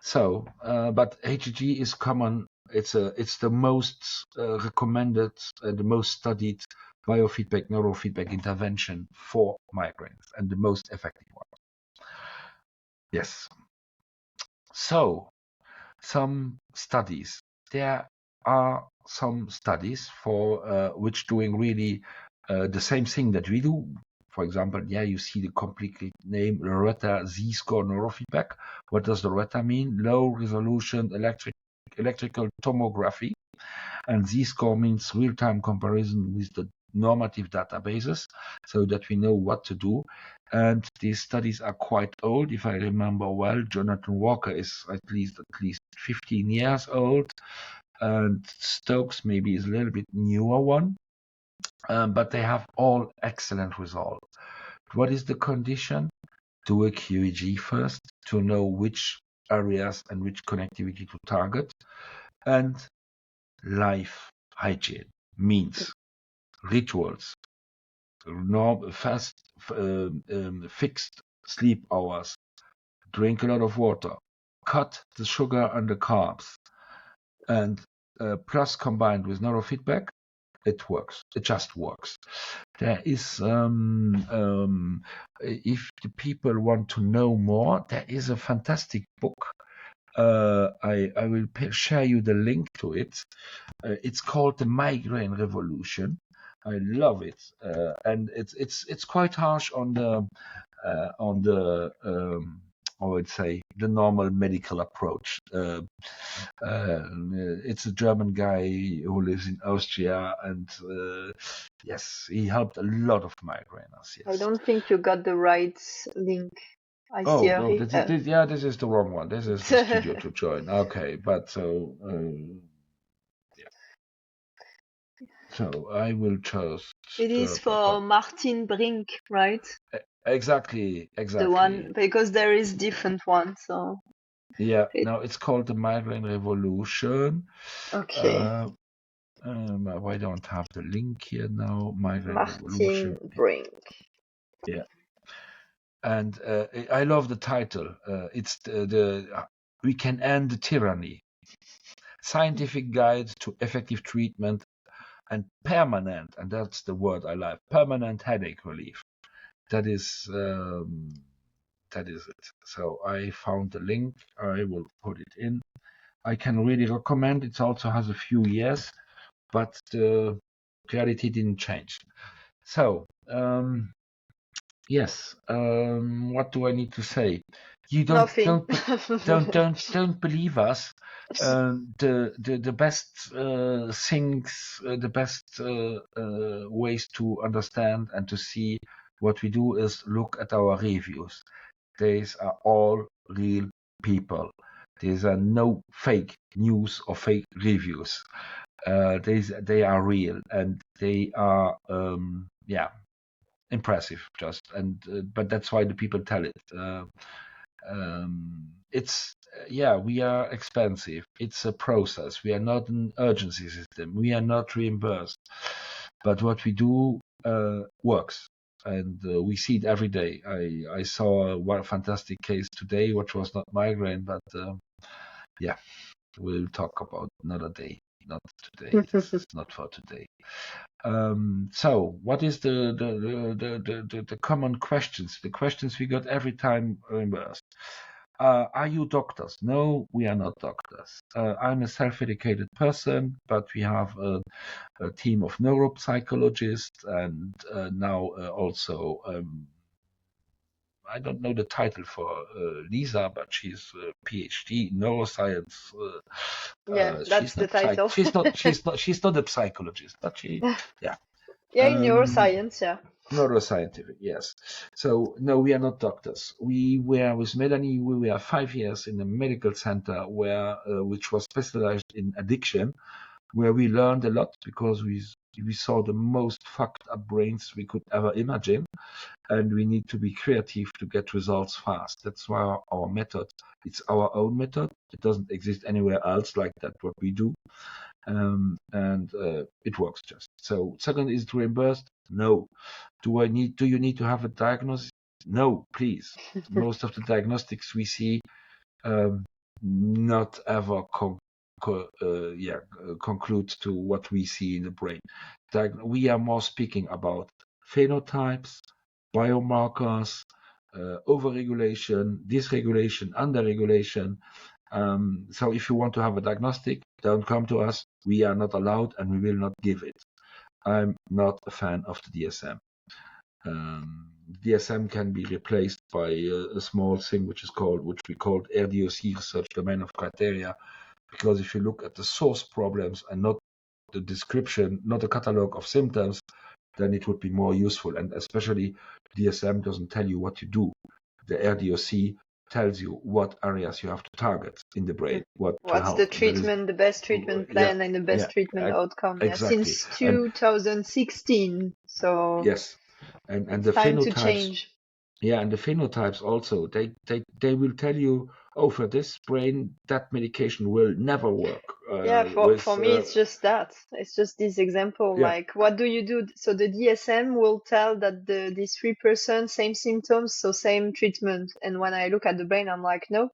So, but HEG is common. It's the most recommended and the most studied biofeedback, neurofeedback intervention for migraines, and the most effective one. Yes. So, some studies. There are some studies for which doing really the same thing that we do. For example, you see the complete name, Loretta Z-score neurofeedback. What does Loretta mean? Low resolution electrical tomography. And Z-score means real-time comparison with the normative databases so that we know what to do. And these studies are quite old. If I remember well, Jonathan Walker is at least 15 years old, and Stokes maybe is a little bit newer one, but they have all excellent results. What is the condition? Do a QEG first to know which areas and which connectivity to target, and life hygiene means rituals, fixed sleep hours, drink a lot of water, cut the sugar and the carbs, and plus combined with neurofeedback, it works. It just works. There is, if the people want to know more, there is a fantastic book. I will share you the link to it. It's called The Migraine Revolution. I love it, and it's quite harsh on the I would say the normal medical approach. It's a German guy who lives in Austria, and yes, he helped a lot of migraineurs. Yes. I don't think you got the right link. I Oh see no, this is the wrong one. This is the studio to join. Okay, but so yeah. So I will just. It is for Martin Brink, right? Exactly. The one, because there is different one. So yeah, no, it's called The Migraine Revolution. Okay. I don't have the link here now. Migraine Martin Revolution. Brink. Yeah. And I love the title. It's the We Can End the Tyranny. Scientific Guide to Effective Treatment and Permanent, and that's the word I like, permanent headache relief. That is it. So I found the link. I will put it in. I can really recommend. It also has a few years, but the reality didn't change. So yes, what do I need to say? You don't believe us. The best things, the best ways to understand and to see what we do is look at our reviews. These are all real people. These are no fake news or fake reviews. They are real and they are impressive. But that's why the people tell it. It's we are expensive. It's a process. We are not an urgency system. We are not reimbursed. But what we do works, and we see it every day. I saw one fantastic case today, which was not migraine, but we'll talk about another day. Not today. This is not for today. So, what is the common questions? The questions we got every time reimbursed. Are you doctors? No, we are not doctors. I'm a self-educated person, but we have a team of neuropsychologists and now also I don't know the title for Lisa, but she's a PhD in neuroscience. That's the title. She's not a psychologist, but she in neuroscience, neuroscientific, yes. So no, we are not doctors. We were with Mélanie. We were 5 years in a medical center which was specialized in addiction, where we learned a lot because we saw the most fucked up brains we could ever imagine, and we need to be creative to get results fast. That's why our method, it's our own method. It doesn't exist anywhere else like that, what we do. And it works just. So second, is it reimbursed? No. Do you need to have a diagnosis? No, please. Most of the diagnostics we see not ever conclude to what we see in the brain. We are more speaking about phenotypes, biomarkers, overregulation, dysregulation, underregulation. So if you want to have a diagnostic, don't come to us. We are not allowed and we will not give it. I'm not a fan of the DSM. DSM can be replaced by a small thing which we called RDOC, Research Domain of Criteria, because if you look at the source problems and not the description, not a catalog of symptoms, then it would be more useful. And especially DSM doesn't tell you what to do. The RDOC tells you what areas you have to target in the brain. What's the treatment, the best treatment plan, and the best treatment outcome. Exactly. Since 2016. So yes, and the time phenotypes. To change. Yeah, and the phenotypes also, they will tell you, oh, for this brain, that medication will never work. For me, it's just that. It's just this example, like, what do you do? So the DSM will tell that these 3%, same symptoms, so same treatment. And when I look at the brain, I'm like, no,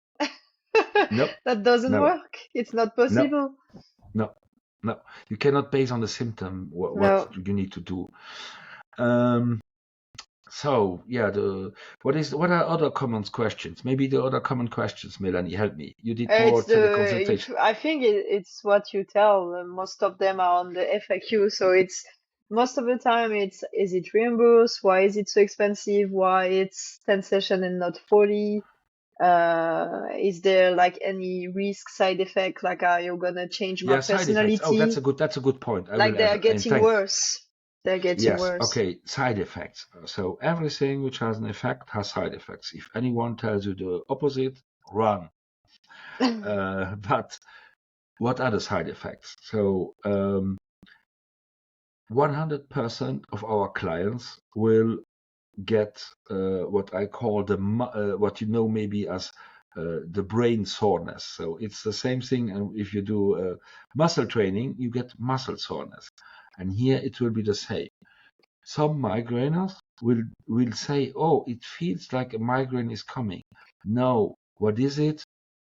that doesn't work. It's not possible. No, you cannot base on the symptom what you need to do. So what are other common questions? Maybe the other common questions, Mélanie, help me. You did more teleconsultation. I think it's what you tell. Most of them are on the FAQ, so it's most of the time is it reimbursed? Why is it so expensive? Why it's 10 sessions and not 40? Is there like any risk side effect? Like, are you gonna change my personality? Side effects. Oh, that's a good point. Like they are getting worse. They're getting worse. Okay, side effects. So everything which has an effect has side effects. If anyone tells you the opposite, run. But what are the side effects? So 100% of our clients will get what I call what you know maybe as the brain soreness. So it's the same thing. And if you do muscle training, you get muscle soreness. And here it will be the same. Some migraineurs will say, oh, it feels like a migraine is coming. No, what is it?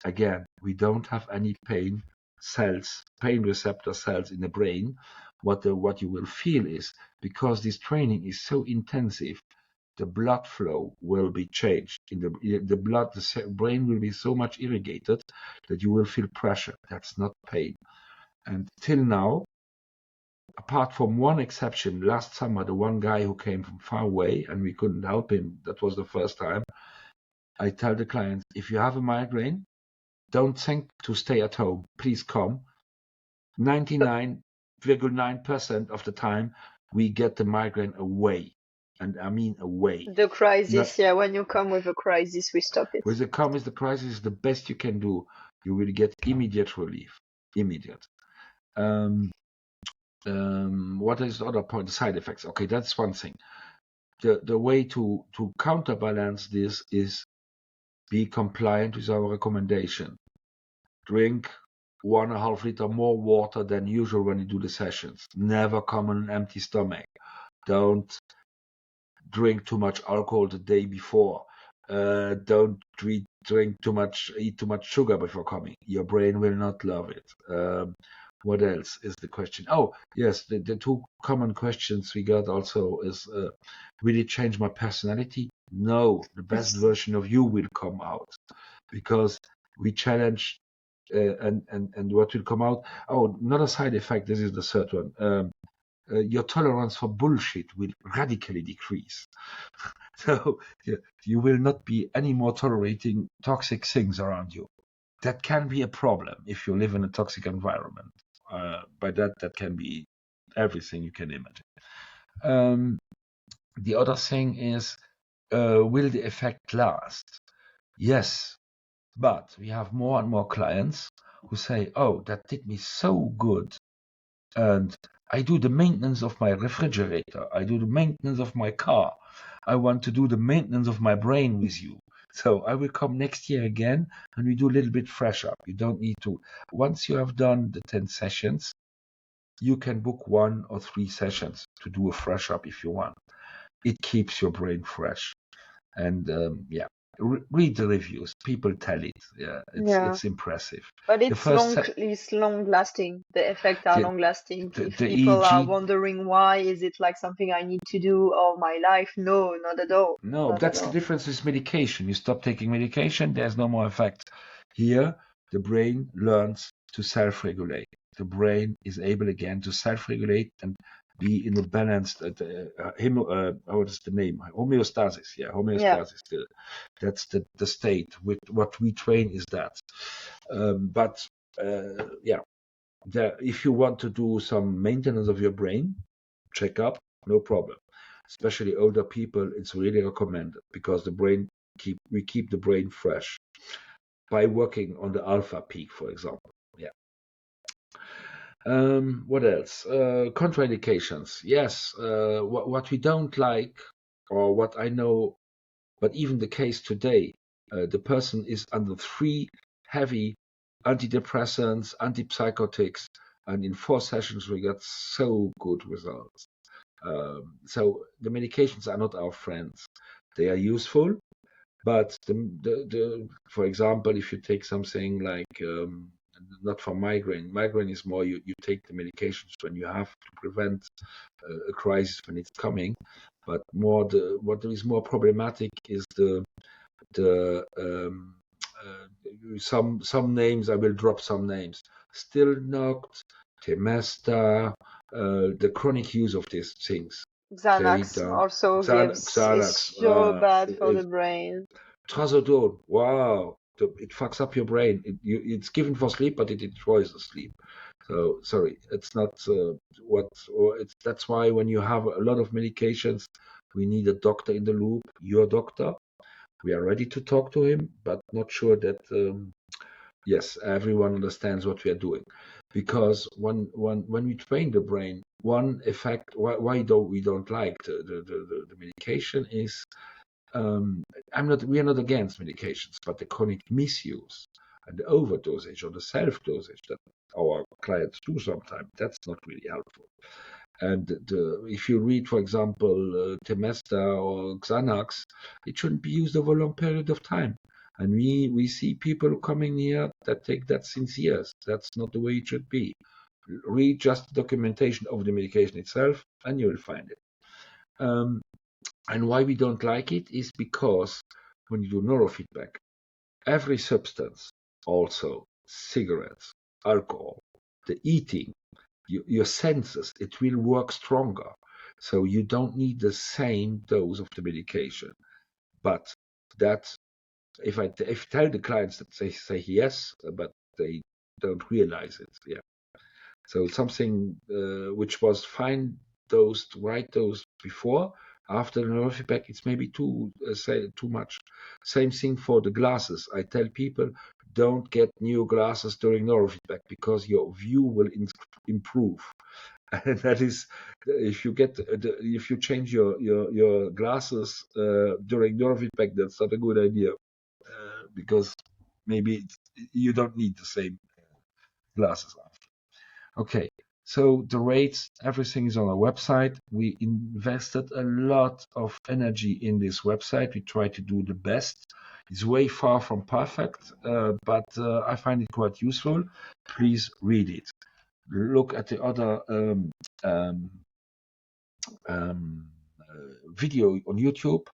Again, we don't have any pain receptor cells in the brain. What you will feel is, because this training is so intensive, the blood flow will be changed. The brain will be so much irrigated that you will feel pressure. That's not pain. And till now, apart from one exception, last summer, the one guy who came from far away and we couldn't help him, that was the first time, I tell the clients, if you have a migraine, don't think to stay at home. Please come. 99.9% of the time, we get the migraine away. And I mean away. The crisis, yeah, when you come with a crisis, we stop it. With the crisis, the best you can do, you will get immediate relief. Immediate. What is the other point? The side effects. Okay, that's one thing. The way to counterbalance this is be compliant with our recommendation. Drink 1.5 liter more water than usual when you do the sessions. Never come on an empty stomach. Don't drink too much alcohol the day before. Don't eat too much sugar before coming. Your brain will not love it. What else is the question? Oh, yes, the two common questions we got also is, will it change my personality? No, the best version of you will come out, because we challenge and what will come out. Oh, another side effect, this is the third one. Your tolerance for bullshit will radically decrease. So you will not be any more tolerating toxic things around you. That can be a problem if you live in a toxic environment. By that can be everything you can imagine. The other thing is, will the effect last? Yes, but we have more and more clients who say, oh, that did me so good. And I do the maintenance of my refrigerator. I do the maintenance of my car. I want to do the maintenance of my brain with you. So I will come next year again and we do a little bit fresh up. You don't need to. Once you have done the 10 sessions, you can book 1 or 3 sessions to do a fresh up if you want. It keeps your brain fresh. And read the reviews. People tell it. Yeah, it's impressive. But it's long lasting. The effects are long lasting. If people are wondering why, is it like something I need to do all my life? No, not at all. No, that's the difference with medication. You stop taking medication, there's no more effect. Here, the brain learns to self-regulate. The brain is able again to self-regulate and be in a balanced, what is the name? Homeostasis. Yeah, homeostasis. Yeah. That's the state. With what we train is that. If you want to do some maintenance of your brain, check up, no problem. Especially older people, it's really recommended because we keep the brain fresh by working on the alpha peak, for example. Yeah. What else? Contraindications. Yes. What we don't like, or what I know, but even the case today, the person is under 3 heavy antidepressants, antipsychotics, and in 4 sessions we got so good results. So the medications are not our friends. They are useful, but for example, if you take something like not for migraine is more you take the medications when you have to prevent a crisis when it's coming, but what is more problematic is some names. I will drop some names. Stilnoct, Temesta, the chronic use of these things. Xanax also is so bad for the brain. Trazodone, wow, it fucks up your brain. It's given for sleep, but it destroys the sleep. So sorry, it's not that's why when you have a lot of medications, we need a doctor in the loop, your doctor. We are ready to talk to him, but not sure that yes, everyone understands what we are doing. Because when we train the brain, one effect why we don't like the medication is we are not against medications, but the chronic misuse and the overdosage or the self-dosage that our clients do sometimes, that's not really helpful. And if you read, for example, Temesta or Xanax, it shouldn't be used over a long period of time. And we see people coming here that take that since years. That's not the way it should be. Read just the documentation of the medication itself, and you will find it. And why we don't like it is because when you do neurofeedback, every substance, also cigarettes, alcohol, the eating, your senses, it will work stronger. So you don't need the same dose of the medication. But that if I tell the clients that they say yes, but they don't realize it. Yeah. So something which was fine dosed, right dosed before, after the neurofeedback, it's maybe too much. Same thing for the glasses. I tell people, don't get new glasses during neurofeedback because your view will improve. And that is, if you change your glasses during neurofeedback, that's not a good idea because maybe you don't need the same glasses. Okay, so the rates, everything is on our website. We invested a lot of energy in this website. We try to do the best. It's way far from perfect, but I find it quite useful. Please read it. Look at the other video on YouTube.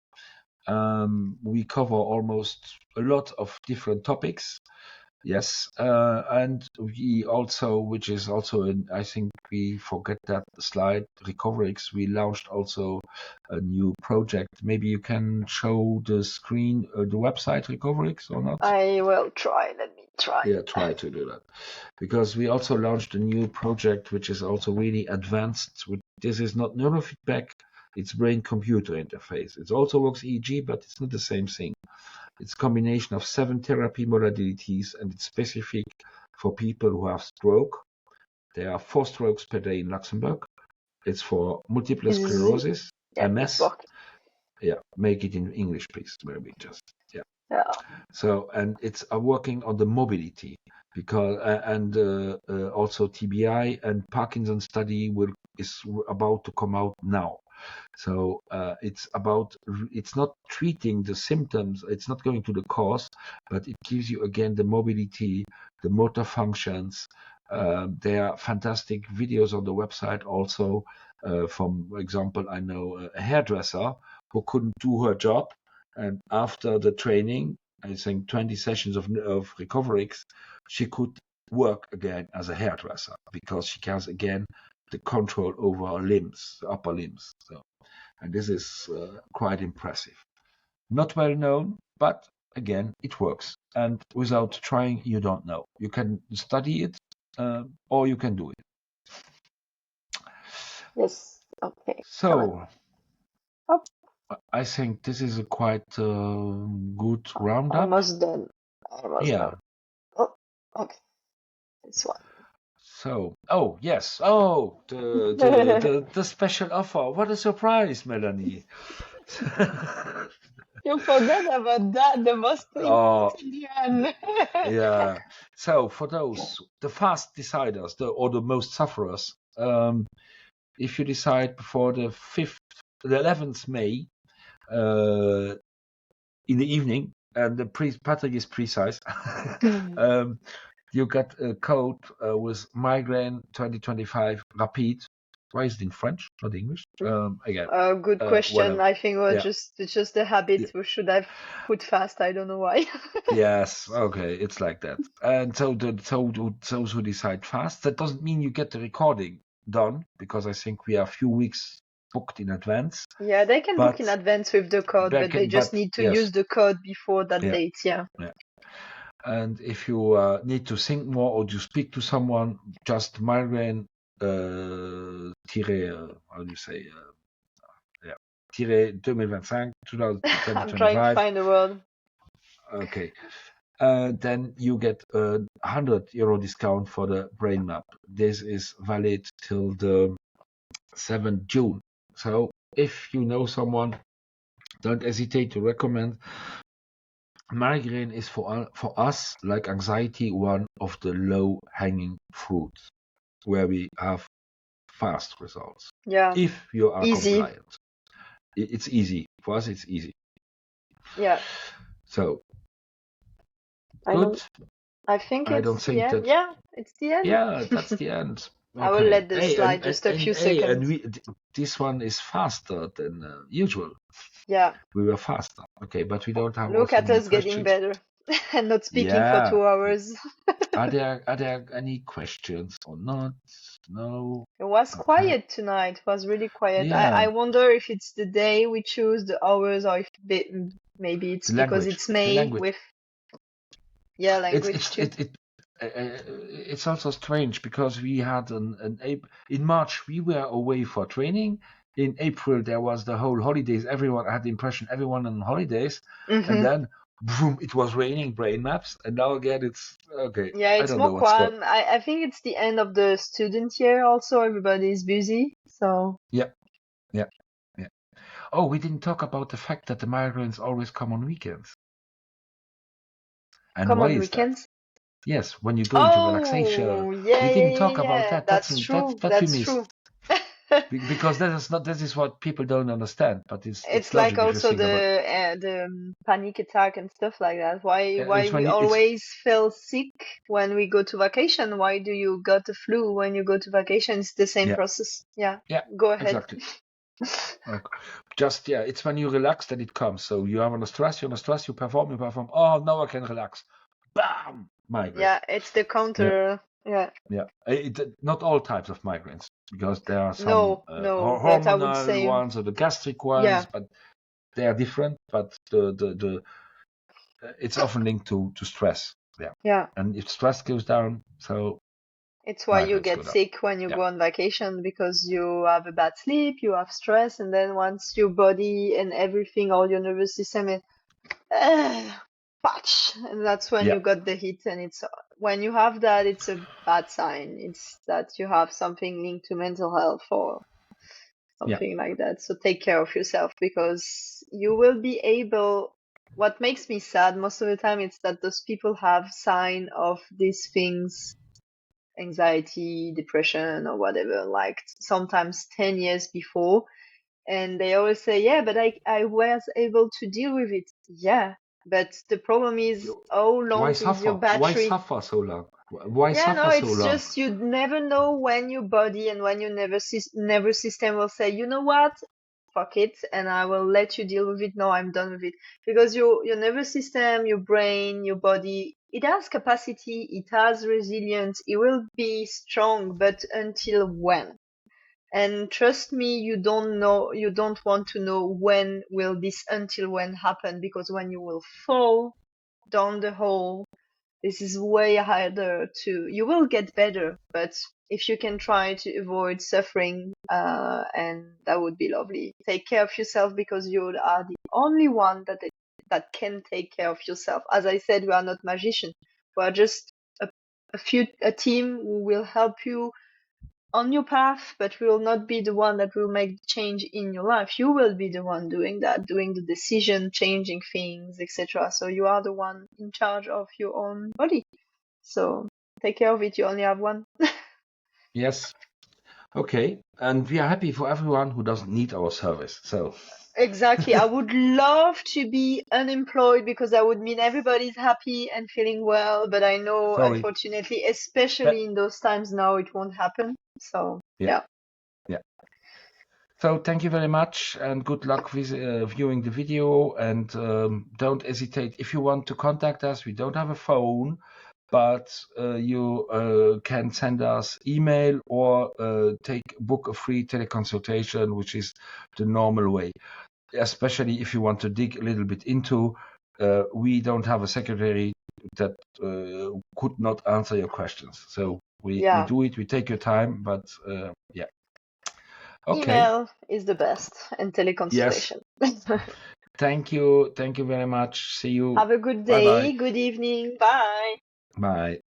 We cover almost a lot of different topics. Yes, and we also, which is also, I think we forget that slide, Recoverix, we launched also a new project. Maybe you can show the screen, the website Recoverix or not? I will try. Let me try. Yeah, try to do that. Because we also launched a new project, which is also really advanced. This is not neurofeedback, it's brain-computer interface. It also works EEG, but it's not the same thing. It's a combination of 7 therapy modalities, and it's specific for people who have stroke. There are 4 strokes per day in Luxembourg. It's for multiple sclerosis, MS. Yeah, make it in English, please. Maybe just yeah. So, and it's working on the mobility because also TBI and Parkinson study is about to come out now. So it's not treating the symptoms, it's not going to the cause, but it gives you again the mobility, the motor functions. There are fantastic videos on the website also. For example, I know a hairdresser who couldn't do her job, and after the training, I think 20 sessions of Recoverix, she could work again as a hairdresser because she has again the control over her limbs, the upper limbs. So, and this is quite impressive. Not well known, but again, it works. And without trying, you don't know. You can study it, or you can do it. Yes. Okay. So, I think this is a quite good roundup. Almost done. Yeah. Oh, okay. This one. So, oh yes, oh the special offer. What a surprise, Mélanie. You forgot about that, the most important. Yeah. So for the fast deciders, or the most sufferers, if you decide before the 11th May, in the evening, and the pattern is precise, you get a code with Migraine 2025 Rapide. Why is it in French, not English? Again. Good question. I think it's just a habit. Yeah. We should have put fast. I don't know why. Yes. Okay. It's like that. And so those who decide fast, that doesn't mean you get the recording done, because I think we are a few weeks booked in advance. Yeah, they can book in advance with the code, but they just need to use the code before that date. Yeah. And if you need to think more or to speak to someone, just Migraine how do you say? 2025, 2025. I'm trying to find the word. Okay. Then you get a €100 discount for the brain map. This is valid till the 7th June. So if you know someone, don't hesitate to recommend. Migraine is for us, like anxiety, one of the low-hanging fruits where we have fast results. Yeah. If you are compliant. It's easy. For us, it's easy. Yeah. So, good. I think it's the end. Yeah, it's the end. Yeah, that's the end. Okay. I will let this slide just a few seconds. And this one is faster than usual. Yeah. We were faster. Okay, but we don't have. Look at us getting better. and not speaking for 2 hours. Are there any questions or not? No. It was Okay. quiet tonight. It was really quiet. Yeah. I wonder if it's the day we choose, the hours, or if maybe it's because it's May with language too. It's also strange because we had in March we were away for training. In April there was the whole holidays. Everyone I had the impression everyone on holidays, and then boom, it was raining brain maps, and now again it's okay. Yeah, it's more calm. I think it's the end of the student year. Also, everybody is busy. So yeah. Oh, we didn't talk about the fact that the migraines always come on weekends. And come why on is weekends. that? Yes, when you go into relaxation. Yeah, we didn't talk about that. That's true. That's true. Because that is what people don't understand. But it's like also the panic attack and stuff like that. Why we always feel sick when we go to vacation? Why do you got the flu when you go to vacation? It's the same process. Yeah. Go ahead. Exactly. Just it's when you relax that it comes. So you are under stress, you perform. Oh, now I can relax. Bam! Migraine. Yeah, it's the counter. Yeah. Not all types of migraines, because there are some hormonal ones or the gastric ones, but they are different. But the it's often linked to stress. Yeah. And if stress goes down, so it's why you get sick when you go on vacation, because you have a bad sleep, you have stress, and then once your body and everything, all your nervous system is patch, and that's when you got the hit. And it's when you have that, it's a bad sign. It's that you have something linked to mental health or something like that. So take care of yourself, because you will be able. What makes me sad most of the time is that those people have sign of these things, anxiety, depression, or whatever, like sometimes 10 years before, and they always say, but I was able to deal with it. But the problem is, how long is your battery? Why suffer so long? Why suffer so long? It's just you never know when your body and when your nervous system will say, you know what, fuck it, and I will let you deal with it. No, I'm done with it. Because your nervous system, your brain, your body, it has capacity, it has resilience, it will be strong, but until when? And trust me, you don't want to know when will this until when happen, because when you will fall down the hole, this is way harder you will get better, but if you can try to avoid suffering, and that would be lovely. Take care of yourself, because you are the only one that can take care of yourself. As I said, we are not magicians. We are just a team who will help you on your path, but we will not be the one that will make the change in your life. You will be the one doing that, doing the decision, changing things, etc. So you are the one in charge of your own body. So take care of it. You only have one. Yes. Okay. And we are happy for everyone who doesn't need our service. So exactly. I would love to be unemployed, because that would mean everybody's happy and feeling well. But I know, unfortunately, especially in those times now, it won't happen. So yeah. So thank you very much, and good luck with viewing the video. And don't hesitate if you want to contact us. We don't have a phone, but you can send us email or book a free teleconsultation, which is the normal way. Especially if you want to dig a little bit into, we don't have a secretary that could not answer your questions. So we do it. We take your time, but Okay. Email is the best, and teleconsultation. Yes. Thank you very much. See you. Have a good day. Bye-bye. Good evening. Bye. Bye.